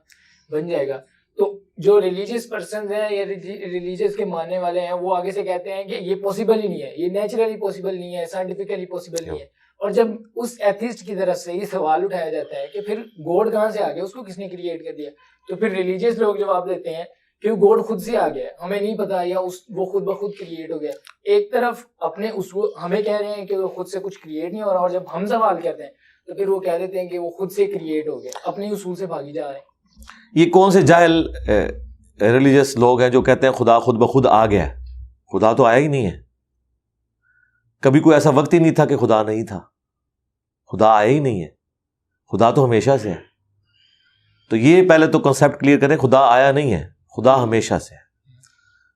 بن جائے گا, تو جو ریلیجیس پرسنز ہیں یا ریلیجیس کے ماننے والے ہیں وہ آگے سے کہتے ہیں کہ یہ پاسبل ہی نہیں ہے, یہ نیچرلی پاسبل نہیں ہے, سائنٹیفکلی پاسبل نہیں ہے. اور جب اس ایتھیسٹ کی طرف سے یہ سوال اٹھایا جاتا ہے کہ پھر گوڈ کہاں سے آ گیا, اس کو کس نے کریٹ کر دیا, تو پھر ریلیجیس لوگ جواب دیتے ہیں کہ گوڈ خود سے آ گیا, ہمیں نہیں پتا, یا وہ خود بخود کریٹ ہو گیا. ایک طرف اپنے اصول ہمیں کہہ رہے ہیں کہ وہ خود سے کچھ کریٹ نہیں ہو رہا, اور جب ہم سوال کرتے ہیں تو پھر وہ کہہ دیتے ہیں کہ وہ خود سے کریٹ ہو گیا, اپنے اصول سے بھاگی جا رہے ہیں. یہ کون سے جاہل ریلیجیس لوگ ہیں جو کہتے ہیں خدا خود بخود آ گیا؟ خدا تو آیا ہی نہیں ہے, کبھی کوئی ایسا وقت ہی نہیں تھا کہ خدا نہیں تھا, خدا آیا ہی نہیں ہے, خدا تو ہمیشہ سے ہے. تو یہ پہلے تو کنسیپٹ کلیئر کریں, خدا آیا نہیں ہے, خدا ہمیشہ سے ہے.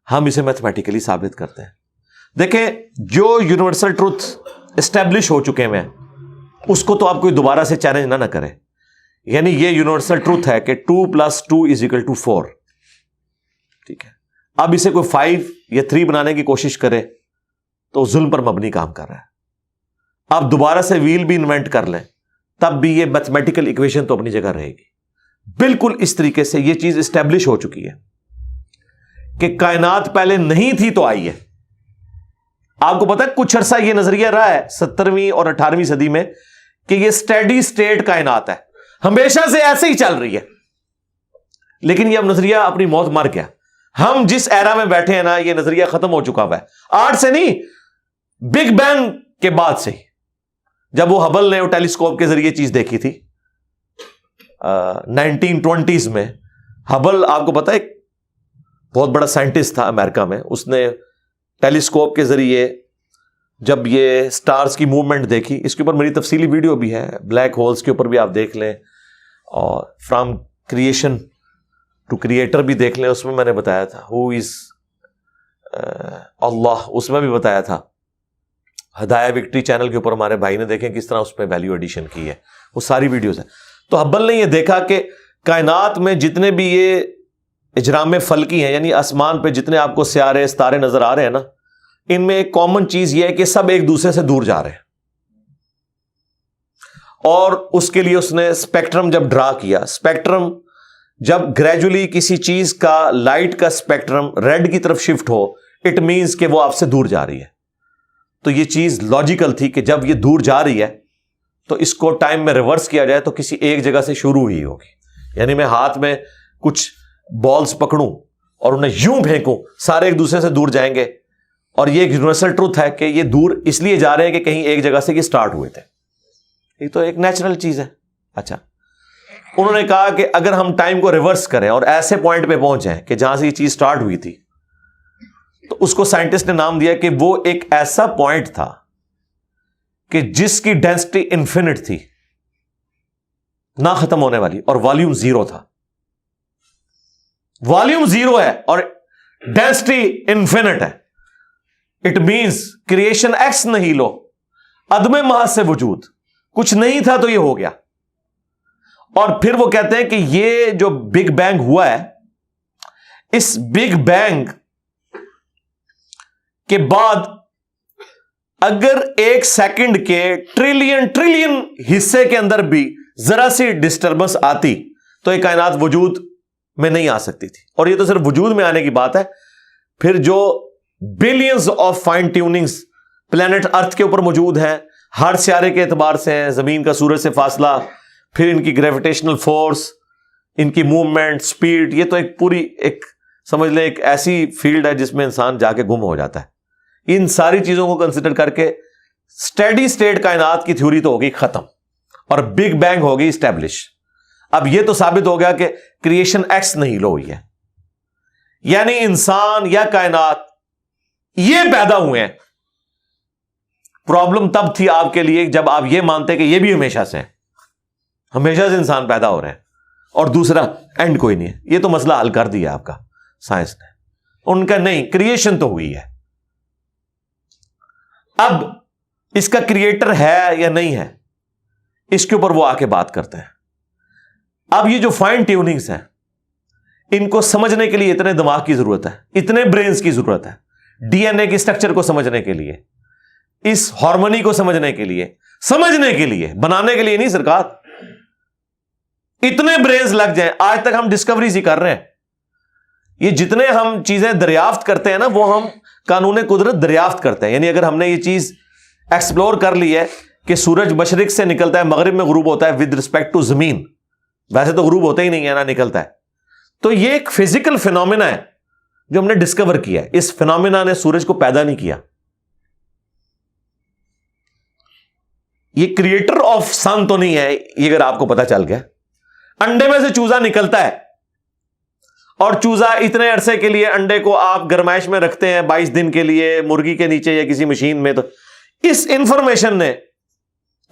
ہم اسے میتھمیٹیکلی ثابت کرتے ہیں. دیکھیں جو یونیورسل ٹروتھ اسٹیبلش ہو چکے ہیں اس کو تو آپ کوئی دوبارہ سے چیلنج نہ کرے. یعنی یہ یونیورسل ٹروتھ ہے کہ 2 + 2 = 4, ٹھیک ہے. اب اسے کوئی 5 یا 3 بنانے کی کوشش کرے تو ظلم پر مبنی کام کر رہا ہے. آپ دوبارہ سے ویل بھی انوینٹ کر لیں تب بھی یہ میتھمیٹیکل ایکویشن تو اپنی جگہ رہے گی. بالکل اس طریقے سے یہ چیز اسٹیبلش ہو چکی ہے کہ کائنات پہلے نہیں تھی تو آئی ہے. آپ کو پتا ہے کچھ عرصہ یہ نظریہ رہا ہے 17ویں اور 18ویں صدی میں کہ یہ اسٹیڈی سٹیٹ کائنات ہے, ہمیشہ سے ایسے ہی چل رہی ہے. لیکن یہ اب نظریہ اپنی موت مر گیا. ہم جس ایرا میں بیٹھے ہیں نا یہ نظریہ ختم ہو چکا ہوا ہے. آج سے نہیں, بگ بینگ کے بعد سے, جب وہ ہبل نے وہ ٹیلیسکوپ کے ذریعے چیز دیکھی تھی 1920s میں. ہبل آپ کو پتا ہے ایک بہت بڑا سائنٹسٹ تھا امریکہ میں, اس نے ٹیلیسکوپ کے ذریعے جب یہ سٹارز کی موومنٹ دیکھی, اس کے اوپر میری تفصیلی ویڈیو بھی ہے, بلیک ہولز کے اوپر بھی آپ دیکھ لیں, اور فرام کریشن ٹو کریٹر بھی دیکھ لیں, اس میں نے بتایا تھا ہو از اللہ, اس میں بھی بتایا تھا. ہدایہ وکٹری چینل کے اوپر ہمارے بھائی نے دیکھیں کس طرح اس میں ویلیو ایڈیشن کی ہے, وہ ساری ویڈیوز ہیں. تو ہبل نے یہ دیکھا کہ کائنات میں جتنے بھی یہ اجرام فلکی ہیں, یعنی آسمان پہ جتنے آپ کو سیارے ستارے نظر آ رہے ہیں نا, ان میں ایک کامن چیز یہ ہے کہ سب ایک دوسرے سے دور جا رہے ہیں. اور اس کے لیے اس نے اسپیکٹرم جب ڈرا کیا، اسپیکٹرم جب گریجولی کسی چیز کا لائٹ کا اسپیکٹرم ریڈ کی طرف شفٹ ہو، اٹ مینس کہ وہ آپ سے دور جا رہی ہے. تو یہ چیز لاجیکل تھی کہ جب یہ دور جا رہی ہے تو اس کو ٹائم میں ریورس کیا جائے تو کسی ایک جگہ سے شروع ہی ہوگی. یعنی میں ہاتھ میں کچھ بالز پکڑوں اور انہیں یوں پھینکوں، سارے ایک دوسرے سے دور جائیں گے. اور یہ ایک یونیورسل ٹروتھ ہے کہ یہ دور اس لیے جا رہے ہیں کہ کہیں ایک جگہ سے یہ سٹارٹ ہوئے تھے. یہ تو ایک نیچرل چیز ہے. اچھا، انہوں نے کہا کہ اگر ہم ٹائم کو ریورس کریں اور ایسے پوائنٹ پہ پہنچیں کہ جہاں سے یہ چیز سٹارٹ ہوئی تھی، تو اس کو سائنٹسٹ نے نام دیا کہ وہ ایک ایسا پوائنٹ تھا کہ جس کی ڈینسٹی انفینٹ تھی، نہ ختم ہونے والی، اور والیوم زیرو تھا. والیوم زیرو ہے اور ڈینسٹی انفینٹ ہے. اٹ مینس کریشن ایکس نہیں لو، عدم محض سے وجود، کچھ نہیں تھا تو یہ ہو گیا. اور پھر وہ کہتے ہیں کہ یہ جو بگ بینگ ہوا ہے، اس بگ بینگ کے بعد اگر ایک سیکنڈ کے ٹریلین حصے کے اندر بھی ذرا سی ڈسٹربنس آتی تو یہ کائنات وجود میں نہیں آ سکتی تھی. اور یہ تو صرف وجود میں آنے کی بات ہے. پھر جو billions of fine tunings planet earth کے اوپر موجود ہیں، ہر سیارے کے اعتبار سے ہیں، زمین کا سورج سے فاصلہ، پھر ان کی گریویٹیشنل فورس، ان کی موومنٹ، سپیڈ، یہ تو ایک پوری ایک سمجھ لیں ایک ایسی فیلڈ ہے جس میں انسان جا کے گم ہو جاتا ہے. ان ساری چیزوں کو کنسیڈر کر کے اسٹیڈی اسٹیٹ کائنات کی تھیوری تو ہوگی ختم اور بگ بینگ ہوگی اسٹیبلش. اب یہ تو ثابت ہو گیا کہ کریشن ایکس نہیں لو ہوئی ہے، یعنی انسان یا کائنات یہ پیدا ہوئے ہیں. پرابلم تب تھی آپ کے لیے جب آپ یہ مانتے کہ یہ بھی ہمیشہ سے ہیں، ہمیشہ سے انسان پیدا ہو رہے ہیں اور دوسرا اینڈ کوئی نہیں ہے. یہ تو مسئلہ حل کر دیا آپ کا سائنس نے. ان کا نہیں، کریشن تو ہوئی ہے. اب اس کا کریٹر ہے یا نہیں ہے، اس کے اوپر وہ آ کے بات کرتے ہیں. اب یہ جو فائن ٹیوننگز ہیں، ان کو سمجھنے کے لیے اتنے دماغ کی ضرورت ہے، اتنے برینز کی ضرورت ہے. ڈی این اے کی اسٹرکچر کو سمجھنے کے لیے، اس ہارمونی کو سمجھنے کے لیے، بنانے کے لیے نہیں سرکار. اتنے برینز لگ جائیں. آج تک ہم ڈسکوریز ہی کر رہے ہیں. یہ جتنے ہم چیزیں دریافت کرتے ہیں نا، وہ ہم قانون قدرت دریافت کرتے ہیں. یعنی اگر ہم نے یہ چیز ایکسپلور کر لی ہے کہ سورج مشرق سے نکلتا ہے، مغرب میں غروب ہوتا ہے ود رسپیکٹ ٹو زمین، ویسے تو غروب ہوتا ہی نہیں ہے نا، نکلتا ہے. تو یہ ایک فزیکل فینومینا ہے جو ہم نے ڈسکور کیا ہے. اس فینومینا نے سورج کو پیدا نہیں کیا. یہ کریٹر آف سن تو نہیں ہے. یہ اگر آپ کو پتا چل گیا، انڈے میں سے چوزا نکلتا ہے اور چوزا اتنے عرصے کے لیے انڈے کو آپ گرمائش میں رکھتے ہیں 22 دن کے لیے مرغی کے نیچے یا کسی مشین میں. تو اس انفارمیشن نے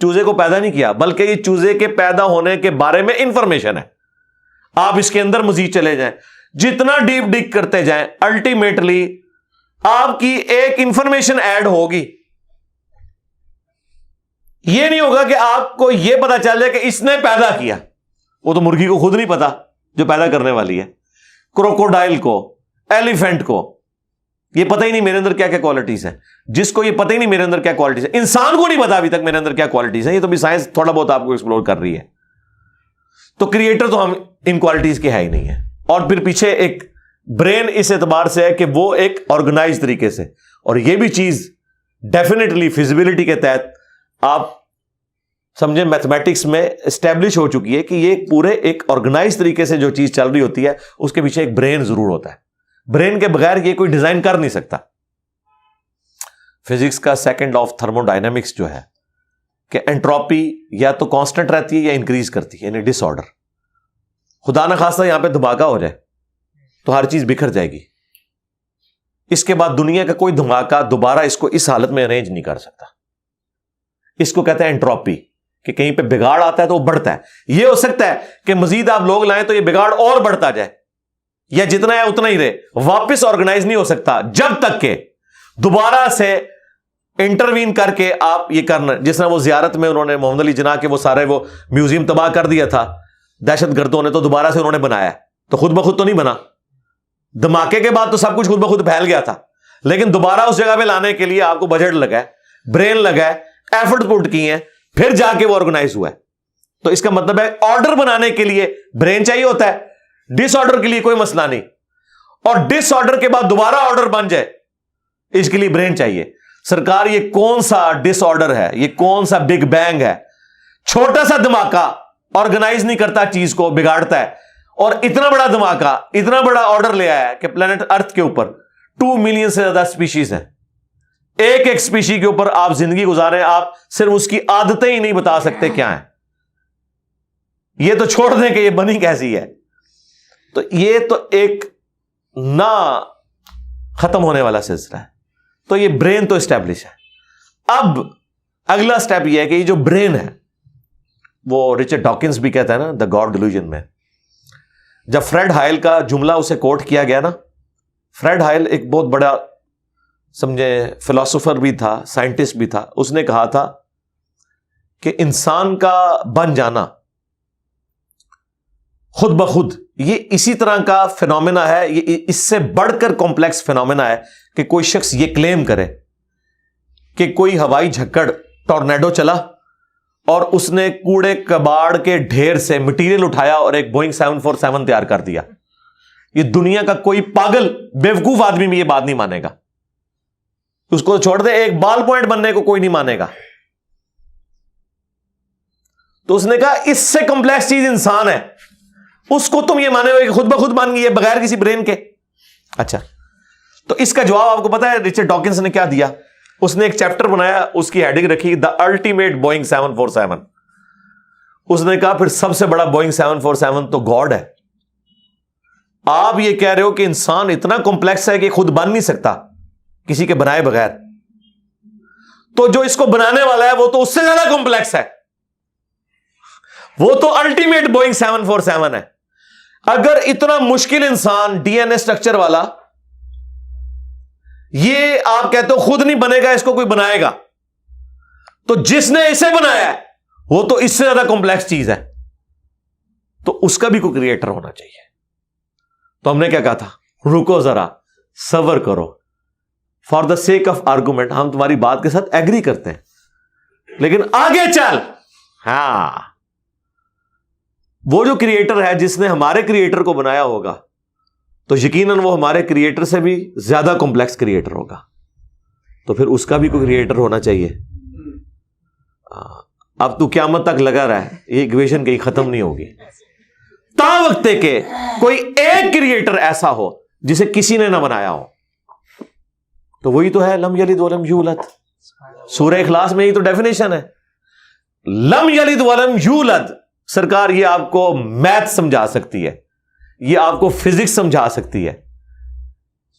چوزے کو پیدا نہیں کیا، بلکہ یہ چوزے کے پیدا ہونے کے بارے میں انفارمیشن ہے. آپ اس کے اندر مزید چلے جائیں، جتنا ڈیپ ڈگ کرتے جائیں، الٹیمیٹلی آپ کی ایک انفارمیشن ایڈ ہوگی. یہ نہیں ہوگا کہ آپ کو یہ پتا چل جائے کہ اس نے پیدا کیا. وہ تو مرغی کو خود نہیں پتا جو پیدا کرنے والی ہے، کروکوڈائل کو، ایلیفینٹ کو یہ پتہ ہی نہیں میرے اندر کیا کیا کوالٹیز ہیں. جس کو یہ پتہ ہی نہیں میرے اندر کیا کوالٹیز ہیں، انسان کو نہیں پتا ابھی تک میرے اندر کیا کوالٹیز ہیں. یہ تو بھی سائنس تھوڑا بہت آپ کو ایکسپلور کر رہی ہے. تو کریٹر تو ہم ان کوالٹیز کے ہے ہی نہیں ہے. اور پھر پیچھے ایک برین اس اعتبار سے ہے کہ وہ ایک آرگنائز طریقے سے، اور یہ بھی چیز ڈیفینیٹلی فیزیبلٹی کے تحت آپ سمجھیں میتھمیٹکس میں اسٹیبلش ہو چکی ہے کہ یہ پورے ایک آرگنائز طریقے سے جو چیز چل رہی ہوتی ہے اس کے پیچھے ایک برین ضرور ہوتا ہے. برین کے بغیر یہ کوئی ڈیزائن کر نہیں سکتا. فزکس کا second law of thermo dynamics جو ہے کہ انٹروپی یا تو کانسٹنٹ رہتی ہے یا انکریز کرتی ہے، یعنی ڈس آرڈر. خدا نہ خواستہ یہاں پہ دھماکہ ہو جائے تو ہر چیز بکھر جائے گی. اس کے بعد دنیا کا کوئی دھماکہ دوبارہ اس کو اس حالت میں ارینج نہیں کر سکتا. اس کو کہتے ہیں انٹروپی، کہ کہیں پہ بگاڑ آتا ہے تو وہ بڑھتا ہے. یہ ہو سکتا ہے کہ مزید آپ لوگ لائیں تو یہ بگاڑ اور بڑھتا جائے، یا جتنا ہے اتنا ہی رہے. واپس آرگنائز نہیں ہو سکتا جب تک کہ دوبارہ سے انٹروین کر کے آپ یہ کرنا. جس طرح وہ زیارت میں انہوں نے محمد علی جناح کے وہ سارے وہ میوزیم تباہ کر دیا تھا دہشت گردوں نے، تو دوبارہ سے انہوں نے بنایا. تو خود بخود تو نہیں بنا، دھماکے کے بعد تو سب کچھ خود بخود پھیل گیا تھا، لیکن دوبارہ اس جگہ پہ لانے کے لیے آپ کو بجٹ لگا ہے, برین لگا ہے, ایفرٹ پٹ کی ہیں, پھر جا کے وہ آرگنائز ہوا ہے. تو اس کا مطلب ہے آرڈر بنانے کے لیے برین چاہیے ہوتا ہے, ڈس آرڈر کے لیے کوئی مسئلہ نہیں, اور ڈس آرڈر کے بعد دوبارہ آرڈر بن جائے اس کے لیے برین چاہیے. سرکار یہ کون سا ڈس آرڈر ہے, یہ کون سا بگ بینگ ہے؟ چھوٹا سا دھماکہ آرگنائز نہیں کرتا, چیز کو بگاڑتا ہے, اور اتنا بڑا دھماکہ, اتنا بڑا آرڈر لے آیا ہے کہ پلانٹ ارتھ کے اوپر 2 ملین سے زیادہ اسپیشیز ہیں. ایک ایک اسپیشی کے اوپر آپ زندگی گزارے, آپ صرف اس کی عادتیں ہی نہیں بتا سکتے کیا ہیں. یہ تو چھوڑ دیں کہ یہ بنی کیسی ہے. تو یہ تو ایک نہ ختم ہونے والا سلسلہ ہے. تو یہ برین تو اسٹیبلش ہے. اب اگلا سٹیپ یہ ہے کہ یہ جو برین ہے, وہ رچرڈ ڈاکنز بھی کہتا ہے نا دا گاڈ ڈیلوژن میں, جب فریڈ ہائل کا جملہ اسے کوٹ کیا گیا نا, فریڈ ہائل ایک بہت بڑا سمجھے فلاسفر بھی تھا, سائنٹسٹ بھی تھا. اس نے کہا تھا کہ انسان کا بن جانا خود بخود یہ اسی طرح کا فینومینا ہے, یہ اس سے بڑھ کر کمپلیکس فینومینا ہے کہ کوئی شخص یہ کلیم کرے کہ کوئی ہوائی جھکڑ ٹورنیڈو چلا اور اس نے کوڑے کباڑ کے ڈھیر سے مٹیریل اٹھایا اور ایک بوئنگ 747 تیار کر دیا. یہ دنیا کا کوئی پاگل بیوقوف آدمی بھی یہ بات نہیں مانے گا. اس کو چھوڑ دے, ایک بال پوائنٹ بننے کو کوئی نہیں مانے گا. تو اس نے کہا اس سے کمپلیکس چیز انسان ہے, اس کو تم یہ مانے ہوئے کہ خود بخود بن گئی ہے بغیر کسی برین کے. اچھا, تو اس کا جواب آپ کو پتا ہے رچرڈ ڈاکنز نے کیا دیا؟ اس نے ایک چیپٹر بنایا, اس کی ہیڈنگ رکھی دا الٹیمیٹ بوئنگ 747. اس نے کہا پھر سب سے بڑا بوئنگ 747 تو گاڈ ہے. آپ یہ کہہ رہے ہو کہ انسان اتنا کمپلیکس ہے کہ خود بن نہیں سکتا کسی کے بنائے بغیر, تو جو اس کو بنانے والا ہے وہ تو اس سے زیادہ کمپلیکس ہے, وہ تو الٹیمیٹ بوئنگ 747 ہے. اگر اتنا مشکل انسان ڈی این اے اسٹرکچر والا, یہ آپ کہتے ہو خود نہیں بنے گا, اس کو کوئی بنائے گا, تو جس نے اسے بنایا ہے وہ تو اس سے زیادہ کمپلیکس چیز ہے, تو اس کا بھی کوئی کریٹر ہونا چاہیے. تو ہم نے کیا کہا تھا, رکو ذرا صبر کرو, for the sake of argument ہم تمہاری بات کے ساتھ ایگری کرتے ہیں, لیکن آگے چل. ہاں, وہ جو کریٹر ہے جس نے ہمارے کریٹر کو بنایا ہوگا تو یقیناً وہ ہمارے کریٹر سے بھی زیادہ کمپلیکس کریٹر ہوگا, تو پھر اس کا بھی کوئی کریٹر ہونا چاہیے. اب تو قیامت تک لگا رہا ہے, یہ ایکویشن کہیں ختم نہیں ہوگی تا وقت کہ کوئی ایک کریٹر ایسا ہو جسے کسی نے نہ بنایا ہو. تو وہی تو ہے لم یلد ولم یولد. سورہ اخلاص میں ہی تو ڈیفینیشن ہے, لم یلد ولم یولد. سرکار یہ آپ کو میتھ سمجھا سکتی ہے, یہ آپ کو فزکس سمجھا سکتی ہے,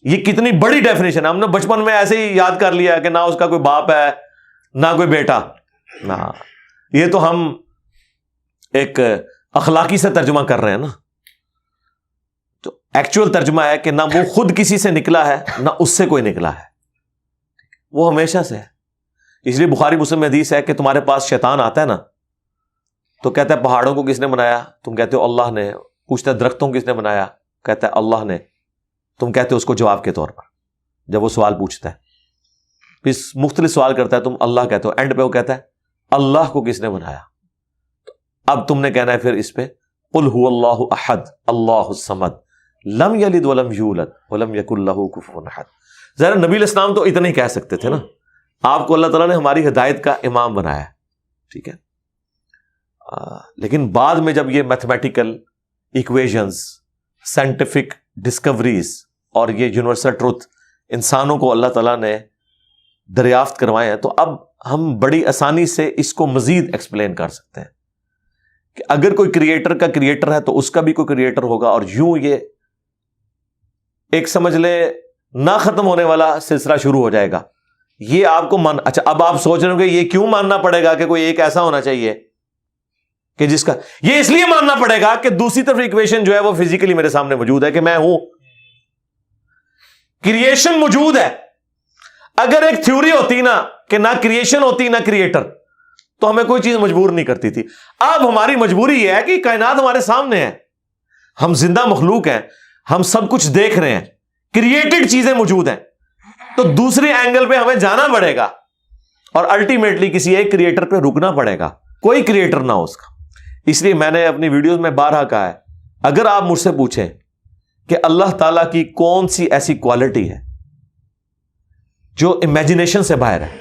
یہ کتنی بڑی ڈیفینیشن ہے. ہم نے بچپن میں ایسے ہی یاد کر لیا کہ نہ اس کا کوئی باپ ہے نہ کوئی بیٹا, نہ یہ تو ہم ایک اخلاقی سے ترجمہ کر رہے ہیں نا. تو ایکچوئل ترجمہ ہے کہ نہ وہ خود کسی سے نکلا ہے نہ اس سے کوئی نکلا ہے, وہ ہمیشہ سے ہے. اس لیے بخاری مسلم میں حدیث ہے کہ تمہارے پاس شیطان آتا ہے نا تو کہتا ہے پہاڑوں کو کس نے بنایا؟ تم کہتے ہو اللہ نے. پوچھتا ہے درختوں کو کس نے بنایا؟ کہتا ہے اللہ نے. تم کہتے ہو اس کو جواب کے طور پر جب وہ سوال پوچھتا ہے, پھر مختلف سوال کرتا ہے, تم اللہ کہتے ہو, اینڈ پہ وہ کہتا ہے اللہ کو کس نے بنایا؟ اب تم نے کہنا ہے پھر اس پہ قل هو اللہ احد اللہ الصمد لم یلد ولم یولد ولم یکن لہ کفوا احد. ذرا نبی علیہ السلام تو اتنا ہی کہہ سکتے تھے نا, آپ کو اللہ تعالیٰ نے ہماری ہدایت کا امام بنایا, ٹھیک ہے. لیکن بعد میں جب یہ میتھمیٹیکل ایکویشنز, سائنٹیفک ڈسکوریز اور یہ یونیورسل ٹروتھ انسانوں کو اللہ تعالیٰ نے دریافت کروائے ہیں, تو اب ہم بڑی آسانی سے اس کو مزید ایکسپلین کر سکتے ہیں کہ اگر کوئی کریٹر کا کریٹر ہے تو اس کا بھی کوئی کریٹر ہوگا. اور یوں یہ ایک سمجھ لے نہ ختم ہونے والا سلسلہ شروع ہو جائے گا. یہ آپ کو اچھا, اب آپ سوچ رہے ہو کہ یہ کیوں ماننا پڑے گا کہ کوئی ایک ایسا ہونا چاہیے کہ جس کا, یہ اس لیے ماننا پڑے گا کہ دوسری طرف ایکویشن جو ہے وہ فزیکلی میرے سامنے موجود ہے کہ میں ہوں, کریشن موجود ہے. اگر ایک تھیوری ہوتی نا کہ نہ کریشن ہوتی نہ کریٹر تو ہمیں کوئی چیز مجبور نہیں کرتی تھی. اب ہماری مجبوری یہ ہے کہ کائنات ہمارے سامنے ہے, ہم زندہ مخلوق ہیں, ہم سب کچھ دیکھ رہے ہیں, کریٹڈ چیزیں موجود ہیں, تو دوسرے اینگل پہ ہمیں جانا پڑے گا اور الٹیمیٹلی کسی ایک کریٹر پہ رکنا پڑے گا, کوئی کریٹر نہ ہو اس کا. اس لیے میں نے اپنی ویڈیوز میں بارہا کہا ہے, اگر آپ مجھ سے پوچھیں کہ اللہ تعالیٰ کی کون سی ایسی کوالٹی ہے جو امیجنیشن سے باہر ہے,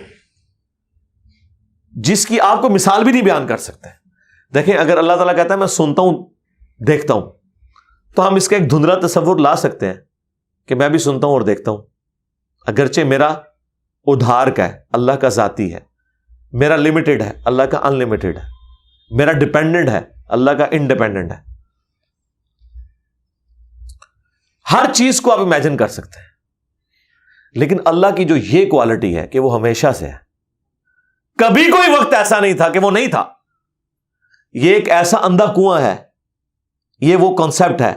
جس کی آپ کو مثال بھی نہیں بیان کر سکتے. دیکھیں, اگر اللہ تعالیٰ کہتا ہے میں سنتا ہوں دیکھتا ہوں, تو ہم اس کا ایک دھندلا تصور لا سکتے ہیں کہ میں بھی سنتا ہوں اور دیکھتا ہوں, اگرچہ میرا ادھار کا ہے, اللہ کا ذاتی ہے, میرا لمیٹڈ ہے, اللہ کا ان لمیٹڈ ہے, میرا ڈپینڈنٹ ہے, اللہ کا انڈیپینڈنٹ ہے. ہر چیز کو آپ امیجن کر سکتے ہیں, لیکن اللہ کی جو یہ کوالٹی ہے کہ وہ ہمیشہ سے ہے, کبھی کوئی وقت ایسا نہیں تھا کہ وہ نہیں تھا. یہ ایک ایسا اندھا کنواں ہے, یہ وہ کانسیپٹ ہے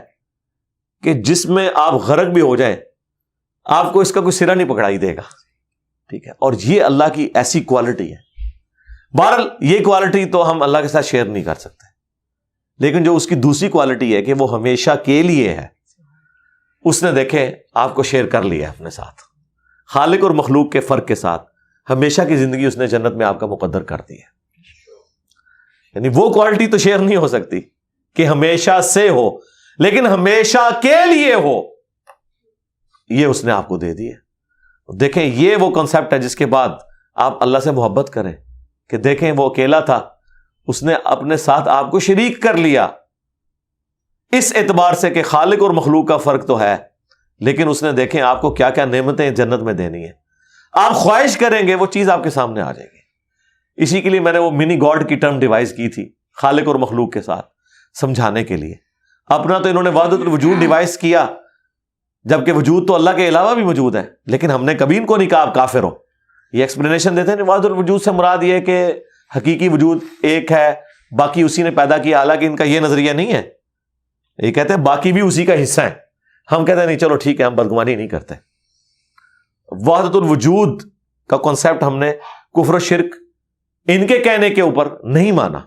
کہ جس میں آپ غرق بھی ہو جائیں آپ کو اس کا کوئی سرا نہیں پکڑائی دے گا. ٹھیک ہے, اور یہ اللہ کی ایسی کوالٹی ہے. بہرحال یہ کوالٹی تو ہم اللہ کے ساتھ شیئر نہیں کر سکتے, لیکن جو اس کی دوسری کوالٹی ہے کہ وہ ہمیشہ کے لیے ہے, اس نے دیکھیں آپ کو شیئر کر لیا اپنے ساتھ, خالق اور مخلوق کے فرق کے ساتھ ہمیشہ کی زندگی اس نے جنت میں آپ کا مقدر کر دی ہے. یعنی وہ کوالٹی تو شیئر نہیں ہو سکتی کہ ہمیشہ سے ہو, لیکن ہمیشہ کے لیے ہو, یہ اس نے آپ کو دے دی ہے. دیکھیں, یہ وہ کنسپٹ ہے جس کے بعد آپ اللہ سے محبت کریں کہ دیکھیں وہ اکیلا تھا, اس نے اپنے ساتھ آپ کو شریک کر لیا, اس اعتبار سے کہ خالق اور مخلوق کا فرق تو ہے, لیکن اس نے دیکھیں آپ کو کیا کیا نعمتیں جنت میں دینی ہیں. آپ خواہش کریں گے وہ چیز آپ کے سامنے آ جائے گی. اسی کے لیے میں نے وہ منی گاڈ کی ٹرم ڈیوائز کی تھی خالق اور مخلوق کے ساتھ سمجھانے کے لیے. اپنا تو انہوں نے وحدت الوجود ڈیوائز کیا, جبکہ وجود تو اللہ کے علاوہ بھی موجود ہے, لیکن ہم نے کبھی ان کو نہیں کہا آپ کافر ہو. یہ ایکسپلینیشن دیتے ہیں وحدت الوجود سے مراد یہ ہے کہ حقیقی وجود ایک ہے, باقی اسی نے پیدا کیا, حالانکہ ان کا یہ نظریہ نہیں ہے. یہ کہتے ہیں باقی بھی اسی کا حصہ ہے. ہم کہتے ہیں نہیں, چلو ٹھیک ہے, ہم بدگمانی نہیں کرتے. وحدت الوجود کا کانسیپٹ ہم نے کفر و شرک ان کے کہنے کے اوپر نہیں مانا,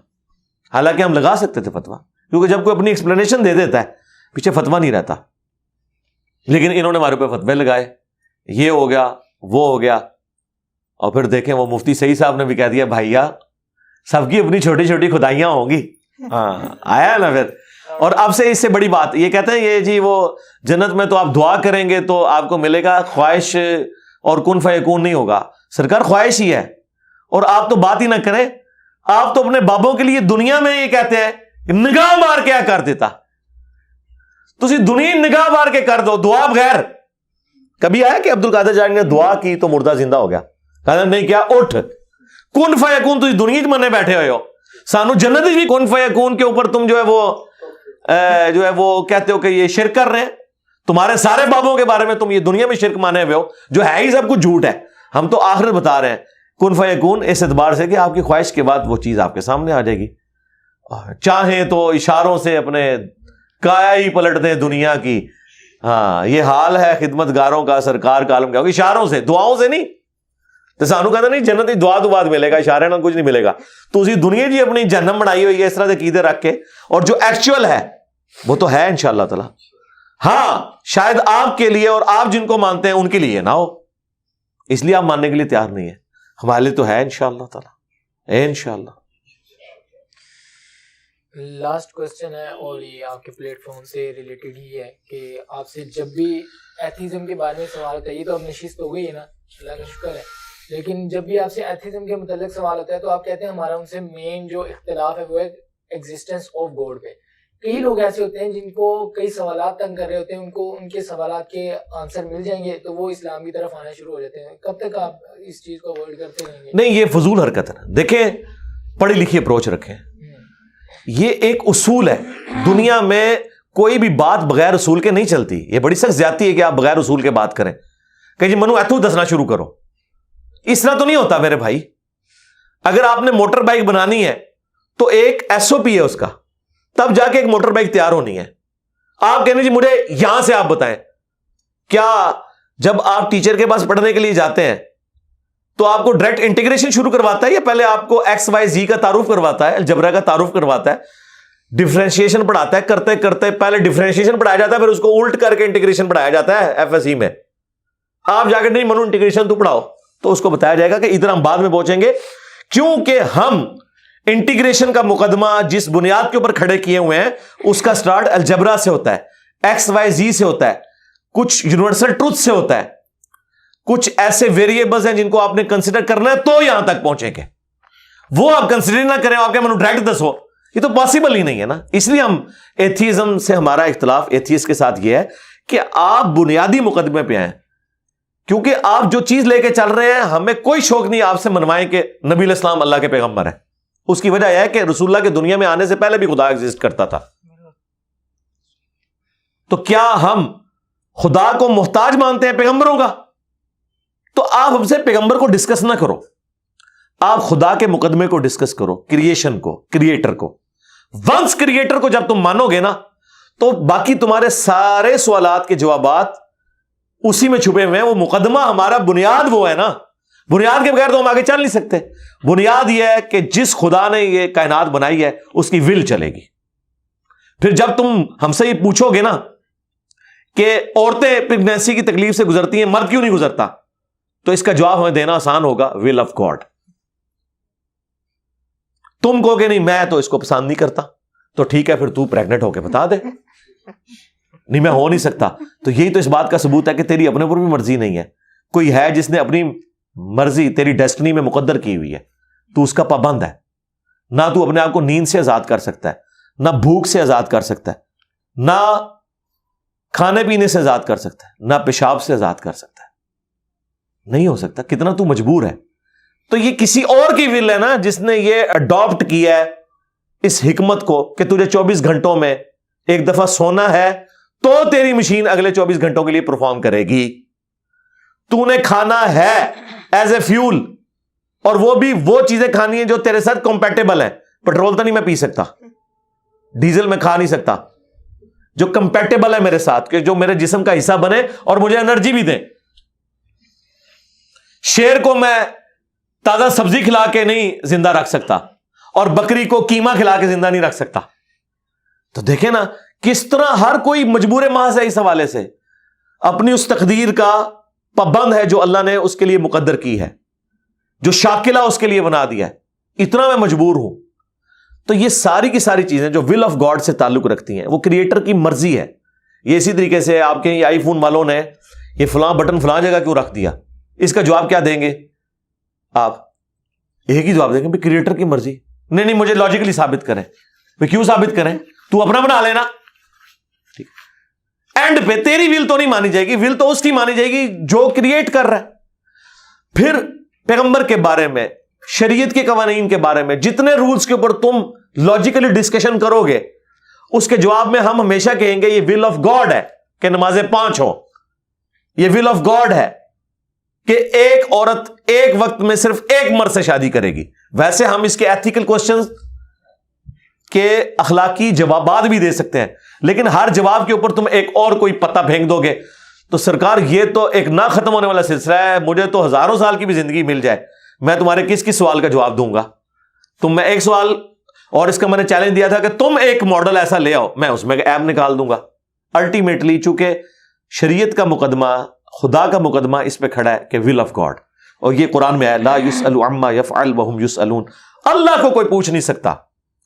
حالانکہ ہم لگا سکتے تھے فتویٰ, کیونکہ جب کوئی اپنی ایکسپلینیشن دے دیتا ہے پیچھے فتویٰ نہیں رہتا. لیکن انہوں نے ہمارے اوپر فتوے لگائے, یہ ہو گیا وہ ہو گیا, اور پھر دیکھیں وہ مفتی سعید صاحب نے بھی کہہ دیا بھائیا سب کی اپنی چھوٹی چھوٹی خدائیاں ہوں گی. ہاں آیا نا پھر. اور اب سے اس سے بڑی بات یہ کہتے ہیں یہ جی وہ جنت میں تو آپ دعا کریں گے تو آپ کو ملے گا, خواہش اور کن فیکون نہیں ہوگا. سرکار خواہش ہی ہے, اور آپ تو بات ہی نہ کریں, آپ تو اپنے بابوں کے لیے دنیا میں یہ کہتے ہیں نگاہ مار کے کر دیتا, تسی دنیا نگاہ مار کے کر دو دعا بغیر. کبھی آیا کہ عبد القادر جانی نے دعا کی تو مردہ زندہ ہو گیا؟ کہا نہیں کیا, اٹھ کن فیکون تسی دنیا چ منے بیٹھے ہوئے ہو, سانو جنت بھی کن فیکون کے اوپر تم جو ہے وہ کہتے ہو کہ یہ شرک کر رہے ہیں. تمہارے سارے بابوں کے بارے میں تم یہ دنیا میں شرک مانے ہوئے ہو, جو ہے ہی سب کچھ جھوٹ ہے. ہم تو آخرت بتا رہے ہیں کن فیکون اس اعتبار سے کہ آپ کی خواہش کے بعد وہ چیز آپ کے سامنے آ جائے گی. چاہیں تو اشاروں سے اپنے کایا ہی پلٹ دیں دنیا کی. ہاں یہ حال ہے خدمت گاروں کا, سرکار کا عالم کیا ہوگا, اشاروں سے, دعاؤں سے نہیں. تو سانو کہتا نہیں جنت دعا تو بعد ملے گا, اشارے نہ کچھ نہیں ملے گا. تو اسی دنیا جی اپنی جہنم بنائی ہوئی ہے اس طرح سے عقیدے رکھ کے, اور جو ایکچوئل ہے وہ تو ہے انشاءاللہ تعالی. ہاں شاید آپ کے لیے اور آپ جن کو مانتے ہیں ان کے لیے نہ ہو, اس لیے آپ ماننے کے لیے تیار نہیں ہے. ہمارے لیے تو ہے انشاءاللہ تعالی, انشاءاللہ. لاسٹ کوسچن ہے, اور یہ آپ کے پلیٹ فارم سے ریلیٹڈ ہی ہے کہ آپ سے جب بھی ایتھیزم کے بارے میں سوال ہوتا ہے, یہ تو اب نشست ہو گئی ہے نا, اللہ کا شکر ہے, لیکن جب بھی آپ سے ایتھیزم کے متعلق سوال ہوتا ہے تو آپ کہتے ہیں ہمارا ان سے مین جو اختلاف ہے وہ ہے ایگزسٹنس آف گاڈ پہ. کئی لوگ ایسے ہوتے ہیں جن کو کئی سوالات تنگ کر رہے ہوتے ہیں, ان کو ان کے سوالات کے آنسر مل جائیں گے تو وہ اسلام کی طرف آنا شروع ہو جاتے ہیں. کب تک آپ اس چیز کو اوائڈ کرتے رہیں گے؟ نہیں, یہ فضول حرکت ہے. دیکھیں پڑھی لکھی اپروچ رکھیں, یہ ایک اصول ہے. دنیا میں کوئی بھی بات بغیر اصول کے نہیں چلتی. یہ بڑی سخت زیادتی ہے کہ آپ بغیر اصول کے بات کریں کہ جی منو ایتھو دسنا شروع کرو. اس طرح تو نہیں ہوتا میرے بھائی. اگر آپ نے موٹر بائک بنانی ہے تو ایک ایس او پی ہے اس کا, تب جا کے ایک موٹر بائک تیار ہونی ہے. آپ کہنے جی مجھے یہاں سے آپ بتائیں, کیا جب آپ ٹیچر کے پاس پڑھنے کے لیے جاتے ہیں تو آپ کو ڈائریکٹ انٹیگریشن شروع کرواتا ہے یا پہلے آپ کو ایکس وائی زی کا تعارف کرواتا ہے, الجبرا کا تعارف کرواتا ہے, ڈفرینشیشن پڑھاتا ہے, کرتے کرتے پہلے ڈفرینشیشن پڑھایا جاتا ہے, پھر اس کو الٹ کر کے انٹیگریشن پڑھایا جاتا ہے ایف ایس ای میں. آپ جا کے نہیں منو انٹیگریشن تو پڑھاؤ, تو اس کو بتایا جائے گا کہ ادھر ہم بعد میں پہنچیں گے, کیونکہ ہم انٹیگریشن کا مقدمہ جس بنیاد کے اوپر کھڑے کیے ہوئے ہیں اس کا سٹارٹ الجبرا سے ہوتا ہے, ایکس وائی زی سے ہوتا ہے, کچھ یونیورسل ٹروتھ سے ہوتا ہے, کچھ ایسے ویریبلز ہیں جن کو آپ نے کنسیڈر کرنا ہے تو یہاں تک پہنچیں گے. وہ آپ کنسیڈر نہ کریں, آپ کے منو ڈائریکٹ دسو, یہ تو پاسبل ہی نہیں ہے نا. اس لیے ہم ایتھیزم سے ہمارا اختلاف ایتھیسٹ کے ساتھ یہ ہے کہ آپ بنیادی مقدمے پہ آئیں, کیونکہ آپ جو چیز لے کے چل رہے ہیں ہمیں کوئی شوق نہیں آپ سے منوائیں کہ نبی علیہ السلام اللہ کے پیغمبر ہے. اس کی وجہ یہ ہے کہ رسول اللہ کے دنیا میں آنے سے پہلے بھی خدا ایگزسٹ کرتا تھا. تو کیا ہم خدا کو محتاج مانتے ہیں پیغمبروں کا؟ تو آپ ہم سے پیغمبر کو ڈسکس نہ کرو, آپ خدا کے مقدمے کو ڈسکس کرو, کریشن کو, کریٹر کو. ونس کریٹر کو جب تم مانو گے نا تو باقی تمہارے سارے سوالات کے جوابات اسی میں چھپے ہوئے ہیں. وہ مقدمہ ہمارا بنیاد وہ ہے نا, بنیاد کے بغیر تو ہم آگے چل نہیں سکتے. بنیاد یہ ہے کہ جس خدا نے یہ کائنات بنائی ہے اس کی ول چلے گی. پھر جب تم ہم سے یہ پوچھو گے نا کہ عورتیں پریگنینسی کی تکلیف سے گزرتی ہیں, مرد کیوں نہیں گزرتا, تو اس کا جواب ہمیں دینا آسان ہوگا, ول آف گاڈ. تم کہو کہ نہیں میں تو اس کو پسند نہیں کرتا, تو ٹھیک ہے پھر تو پریگنٹ ہو کے بتا دے, نہیں میں ہو نہیں سکتا. تو یہی تو اس بات کا ثبوت ہے کہ تیری اپنے اوپر بھی مرضی نہیں ہے. کوئی ہے جس نے اپنی مرضی تیری ڈیسٹنی میں مقدر کی ہوئی ہے, تو اس کا پابند ہے. نہ تو اپنے آپ کو نیند سے آزاد کر سکتا ہے, نہ بھوک سے آزاد کر سکتا ہے, نہ کھانے پینے سے آزاد کر سکتا ہے, نہ پیشاب سے آزاد کر سکتا ہے. نہیں ہو سکتا. کتنا تو مجبور ہے. تو یہ کسی اور کی ول ہے نا جس نے یہ اڈاپٹ کیا ہے اس حکمت کو کہ تجھے 24 گھنٹوں میں ایک دفعہ سونا ہے تو تیری مشین اگلے 24 گھنٹوں کے لیے پرفارم کرے گی. تو نے کھانا ہے ایز اے فیول, اور وہ بھی وہ چیزیں کھانی ہیں جو تیرے ساتھ کمپیٹیبل ہیں. پیٹرول تو نہیں میں پی سکتا, ڈیزل میں کھا نہیں سکتا, جو کمپیٹیبل ہے میرے ساتھ, کہ جو میرے جسم کا حصہ بنے اور مجھے انرجی بھی دے. شیر کو میں تازہ سبزی کھلا کے نہیں زندہ رکھ سکتا, اور بکری کو قیمہ کھلا کے زندہ نہیں رکھ سکتا. تو دیکھیں نا کس طرح ہر کوئی مجبور محض ہے اس حوالے سے, اپنی اس تقدیر کا پابند ہے جو اللہ نے اس کے لیے مقدر کی ہے, جو شاکلہ اس کے لیے بنا دیا ہے. اتنا میں مجبور ہوں. تو یہ ساری کی ساری چیزیں جو ول آف گاڈ سے تعلق رکھتی ہیں وہ کریٹر کی مرضی ہے. یہ اسی طریقے سے آپ کے آئی فون والوں نے یہ فلاں بٹن فلاں جگہ کیوں رکھ دیا, اس کا جواب کیا دیں گے آپ؟ ایک ہی جواب دیں گے, کریٹر کی مرضی. نہیں مجھے لاجیکلی ثابت کریں. کیوں ثابت کریں؟ تو اپنا بنا لینا. ٹھیک, اینڈ پہ تیری ول تو نہیں مانی جائے گی, ول تو اس کی مانی جائے گی جو کریٹ کر رہا ہے. پھر پیغمبر کے بارے میں, شریعت کے قوانین کے بارے میں جتنے رولز کے اوپر تم لاجیکلی ڈسکشن کرو گے, اس کے جواب میں ہم ہمیشہ کہیں گے یہ ول آف گاڈ ہے کہ نمازیں 5 ہوں. یہ ول آف گاڈ ہے کہ ایک عورت ایک وقت میں صرف ایک مرد سے شادی کرے گی. ویسے ہم اس کے ایتھیکل کوسچنز کے اخلاقی جوابات بھی دے سکتے ہیں, لیکن ہر جواب کے اوپر تم ایک اور کوئی پتہ پھینک دو گے تو سرکار یہ تو ایک نہ ختم ہونے والا سلسلہ ہے. مجھے تو ہزاروں سال کی بھی زندگی مل جائے, میں تمہارے کس سوال کا جواب دوں گا. میں ایک سوال, اور اس کا میں نے چیلنج دیا تھا کہ تم ایک ماڈل ایسا لے آؤ, میں اس میں ایپ نکال دوں گا. الٹیمیٹلی چونکہ شریعت کا مقدمہ, خدا کا مقدمہ اس پہ کھڑا ہے کہ ول آف گاڈ, اور یہ قرآن میں ہے لا یسأل عما یفعل وہم یسألون. اللہ کو کوئی پوچھ نہیں سکتا,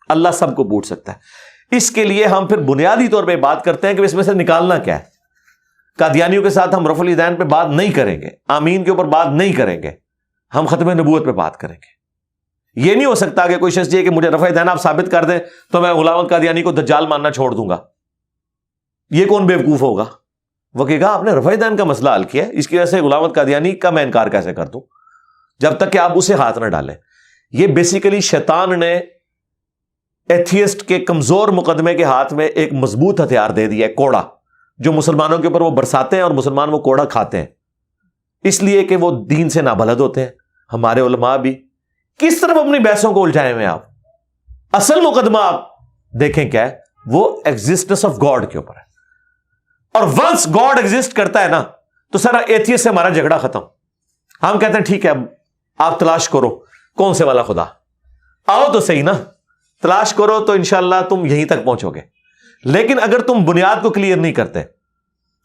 اللہ سب کو پوچھ سکتا ہے. اس کے لیے ہم پھر بنیادی طور پہ بات کرتے ہیں کہ اس میں سے نکالنا کیا ہے. قادیانیوں کے ساتھ ہم رفع الیدین پہ بات نہیں کریں گے, آمین کے اوپر بات نہیں کریں گے, ہم ختم نبوت پہ بات کریں گے. یہ نہیں ہو سکتا کہ کوئی شخص یہ کہ مجھے رفع الیدین آپ ثابت کر دیں تو میں غلام احمد قادیانی کو دجال ماننا چھوڑ دوں گا. یہ کون بیوقوف ہوگا؟ وہ کہے گا آپ نے رفع الیدین کا مسئلہ حل کیا ہے, اس کی وجہ سے غلام احمد قادیانی کا میں انکار کیسے کر دوں, جب تک کہ آپ اسے ہاتھ نہ ڈالیں. یہ بیسیکلی شیطان نے ایتھیسٹ کے کمزور مقدمے کے ہاتھ میں ایک مضبوط ہتھیار دے دیا ہے, کوڑا, جو مسلمانوں کے اوپر وہ برساتے ہیں اور مسلمان وہ کوڑا کھاتے ہیں, اس لیے کہ وہ دین سے نابلد ہوتے ہیں. ہمارے علماء بھی کس طرف اپنی بحثوں کو الجھائے ہوئے ہیں. آپ اصل مقدمہ آپ دیکھیں کیا ہے, وہ ایگزسٹنس آف گاڈ کے اوپر ہے. اور ونس گاڈ ایگزسٹ کرتا ہے نا تو سارا ایتھیسٹ سے ہمارا جھگڑا ختم. ہم کہتے ہیں ٹھیک ہے آپ تلاش کرو کون سے والا خدا, آؤ تو صحیح نا, تلاش کرو تو انشاءاللہ تم یہیں تک پہنچو گے. لیکن اگر تم بنیاد کو کلیئر نہیں کرتے,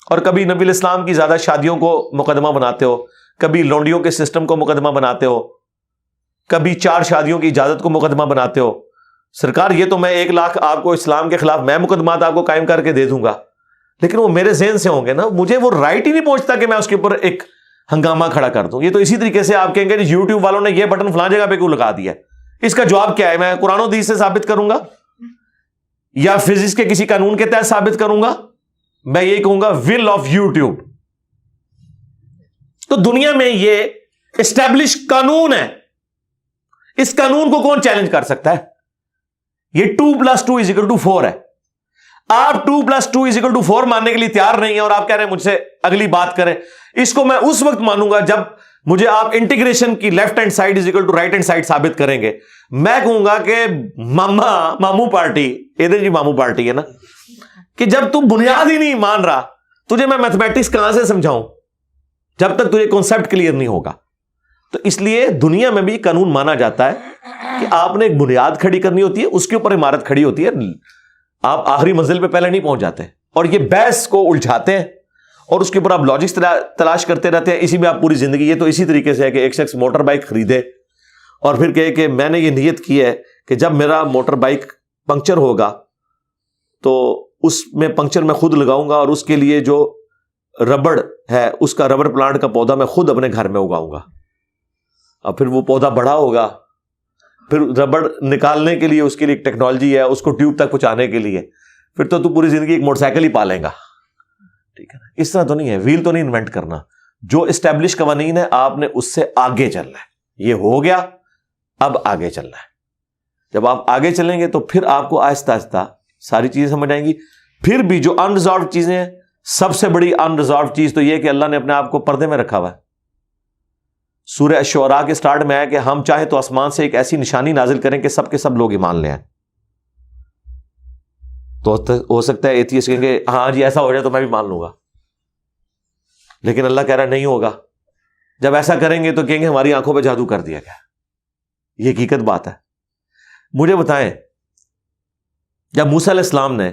اور کبھی نبی الاسلام کی زیادہ شادیوں کو مقدمہ بناتے ہو، کبھی لونڈیوں کے سسٹم کو مقدمہ بناتے ہو، کبھی 4 شادیوں کی اجازت کو مقدمہ بناتے ہو. سرکار یہ تو میں 1 لاکھ آپ کو اسلام کے خلاف میں مقدمات آپ کو قائم کر کے دے دوں گا، لیکن وہ میرے ذہن سے ہوں گے نا، مجھے وہ رائٹ ہی نہیں پہنچتا کہ میں اس کے اوپر ایک ہنگامہ کھڑا کر دوں. یہ تو اسی طریقے سے آپ کہیں گے یوٹیوب والوں نے یہ بٹن فلاں جگہ پہ کیوں لگا دیا، اس کا جواب کیا ہے؟ میں قرآن و حدیث سے ثابت کروں گا یا فزکس کے کسی قانون کے تحت ثابت کروں گا؟ میں یہ کہوں گا ول آف یوٹیوب. تو دنیا میں یہ اسٹیبلش قانون ہے، اس قانون کو کون چیلنج کر سکتا ہے؟ یہ 2+2=4 ہے. آپ 2+2=4 ماننے کے لیے تیار نہیں ہیں اور آپ کہہ رہے ہیں مجھ سے اگلی بات کریں. اس کو میں اس وقت مانوں گا جب مجھے آپ انٹیگریشن کی left hand side right hand side ثابت کریں گے. میں کہوں گا کہ مامو پارٹی، ادھر جی مامو پارٹی ہے نا، کہ جب تو بنیاد ہی نہیں مان رہا، تجھے میں میتھمیٹکس کہاں سے سمجھاؤں جب تک تجھے کانسیپٹ کلیئر نہیں ہوگا. تو اس لیے دنیا میں بھی قانون مانا جاتا ہے کہ آپ نے ایک بنیاد کھڑی کرنی ہوتی ہے، اس کے اوپر عمارت کھڑی ہوتی ہے. آپ آخری منزل پہ پہلے نہیں پہنچ جاتے اور یہ بحث کو الجھاتے ہیں اور اس کے اوپر آپ لاجکس تلاش کرتے رہتے ہیں. اسی میں آپ پوری زندگی، یہ تو اسی طریقے سے ہے کہ ایک شخص موٹر بائک خریدے اور پھر کہے کہ میں نے یہ نیت کی ہے کہ جب میرا موٹر بائک پنکچر ہوگا تو اس میں پنکچر میں خود لگاؤں گا اور اس کے لیے جو ربڑ ہے اس کا ربڑ پلانٹ کا پودا میں خود اپنے گھر میں اگاؤں گا. اور پھر وہ پودا بڑا ہوگا، پھر ربڑ نکالنے کے لیے اس کے لیے ایک ٹیکنالوجی ہے، اس کو ٹیوب تک پہنچانے کے لیے پھر تو پوری زندگی ایک موٹر سائیکل ہی پالیں گا. ٹھیک ہے نا؟ اس طرح تو نہیں ہے، ویل تو نہیں انوینٹ کرنا. جو اسٹیبلش قوانین ہے آپ نے اس سے آگے چلنا ہے. یہ ہو گیا، اب آگے چلنا ہے. جب آپ آگے چلیں گے تو پھر آپ کو آہستہ آہستہ ساری چیزیں سمجھ آئیں گی. پھر بھی جو انریزالوڈ چیزیں ہیں، سب سے بڑی انریزالوڈ چیز تو یہ کہ اللہ نے اپنے آپ کو پردے میں رکھا ہوا ہے. سورہ الشعراء کے سٹارٹ میں ہے کہ ہم چاہیں تو آسمان سے ایک ایسی نشانی نازل کریں کہ سب کے سب لوگ ایمان لے آئیں. تو ہو سکتا ہے ایتھیسٹ کہیں گے ہاں جی ایسا ہو جائے تو میں بھی مان لوں گا، لیکن اللہ کہہ رہا ہے نہیں ہوگا. جب ایسا کریں گے تو کہیں گے ہماری آنکھوں پہ جادو کر دیا گیا. یہ حقیقت بات ہے. مجھے بتائیں، جب موسیٰ علیہ السلام نے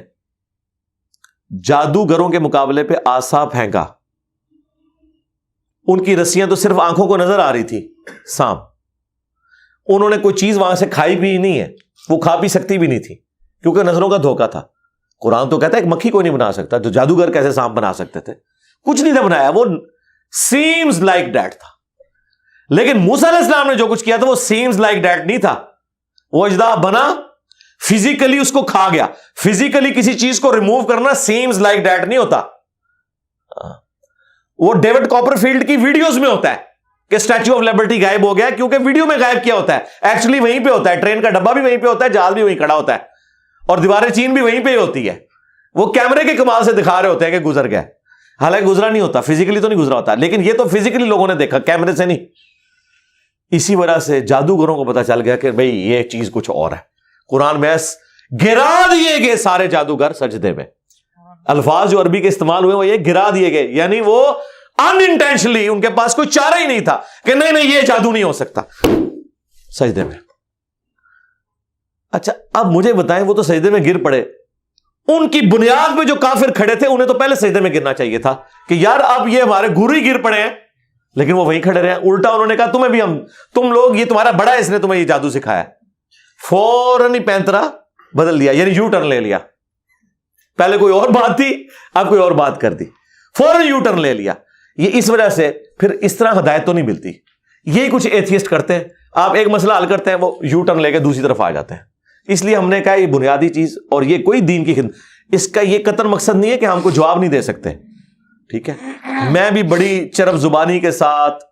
جادوگروں کے مقابلے پہ عصا پھینکا، ان کی رسیاں تو صرف آنکھوں کو نظر آ رہی تھی سانپ، انہوں نے کوئی چیز وہاں سے کھائی بھی نہیں ہے، وہ کھا بھی سکتی بھی نہیں تھی کیونکہ نظروں کا دھوکہ تھا. قرآن تو کہتا ہے ایک مکھی کوئی نہیں بنا سکتا، تو جادوگر کیسے سانپ بنا سکتے تھے؟ کچھ نہیں تھا بنایا، وہ سیمز لائک دیٹ تھا. لیکن موسیٰ علیہ السلام نے جو کچھ کیا تھا وہ سیمز لائک دیٹ نہیں تھا. وہ اجدہا بنا، فزیکلی اس کو کھا گیا. فزیکلی کسی چیز کو ریموو کرنا سیمز لائک دیٹ نہیں ہوتا. وہ ڈیوڈ کاپر فیلڈ کی ویڈیوز میں ہوتا ہے کہ اسٹیچو آف لبرٹی غائب ہو گیا، کیونکہ ویڈیو میں غائب کیا ہوتا ہے، ایکچولی وہیں پہ ہوتا ہے. ٹرین کا ڈبہ بھی وہیں پہ ہوتا ہے، جہاز بھی وہیں کھڑا ہوتا ہے، اور دیواریں چین بھی وہیں پہ ہی ہوتی ہے. وہ کیمرے کے کمال سے دکھا رہے ہوتے ہیں کہ گزر گیا، حالانکہ گزرا نہیں ہوتا، فزیکلی تو نہیں گزرا ہوتا. لیکن یہ تو فزیکلی لوگوں نے دیکھا، کیمرے سے نہیں. اسی وجہ سے جادوگروں کو پتا چل گیا کہ بھئی یہ چیز کچھ اور ہے. قرآن میں گرا دیے گئے سارے جادوگر سجدے میں. الفاظ جو عربی کے استعمال ہوئے وہ یہ گرا دیے گئے، یعنی وہ انٹینشنلی، ان کے پاس کوئی چارہ ہی نہیں تھا کہ نہیں یہ جادو نہیں ہو سکتا، سجدے میں. اچھا اب مجھے بتائیں، وہ تو سجدے میں گر پڑے، ان کی بنیاد پہ جو کافر کھڑے تھے انہیں تو پہلے سجدے میں گرنا چاہیے تھا کہ یار اب یہ ہمارے گرو ہی گر پڑے ہیں، لیکن وہ وہیں کھڑے رہے. الٹا انہوں نے کہا تمہیں بھی تم لوگ، یہ تمہارا بڑا ہے، اس نے تمہیں یہ جادو سکھایا. فوراً ہی پینترا بدل دیا، یعنی یو ٹرن لے لیا. پہلے کوئی اور بات تھی، اب کوئی اور بات کر دی، فوراً یو ٹرن لے لیا. یہ اس وجہ سے پھر اس طرح ہدایت تو نہیں ملتی. یہی کچھ ایتھیسٹ کرتے ہیں، آپ ایک مسئلہ حل کرتے ہیں، وہ یو ٹرن لے کے دوسری طرف آ جاتے ہیں. اس لیے ہم نے کہا یہ بنیادی چیز، اور یہ کوئی دین کی خدمت، اس کا یہ قطر مقصد نہیں ہے کہ ہم کو جواب نہیں دے سکتے. ٹھیک ہے، میں بھی بڑی چرب زبانی کے ساتھ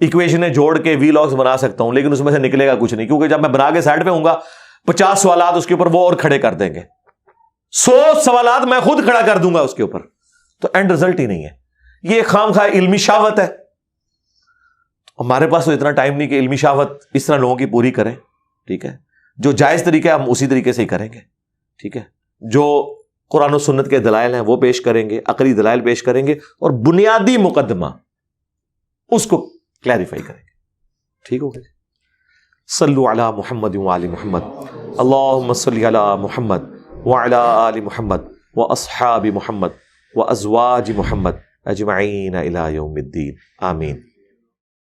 ایکویشنیں جوڑ کے وی لاگز بنا سکتا ہوں، لیکن اس میں سے نکلے گا کچھ نہیں، کیونکہ جب میں بنا کے سائڈ پہ ہوں گا 50 سوالات اس کے اوپر وہ اور کھڑے کر دیں گے، 100 سوالات میں خود کھڑا کر دوں گا اس کے اوپر، تو اینڈ رزلٹ ہی نہیں ہے. یہ خام خواہ علمی شہوت ہے. ہمارے پاس تو اتنا ٹائم نہیں کہ علمی شہوت اس طرح لوگوں کی پوری کریں. ٹھیک ہے، جو جائز طریقہ ہے ہم اسی طریقے سے ہی کریں گے. ٹھیک ہے، جو قرآن و سنت کے دلائل ہیں وہ پیش کریں گے، عقلی دلائل پیش کریں گے، اور بنیادی مقدمہ اس کو کلیریفائی کریں گے. ٹھیک ہو گیا؟ صلو علی محمد وعلی محمد، اللہم صلی علی محمد وعلی آل محمد واصحاب محمد وازواج محمد اجمعین الی یوم الدین آمین.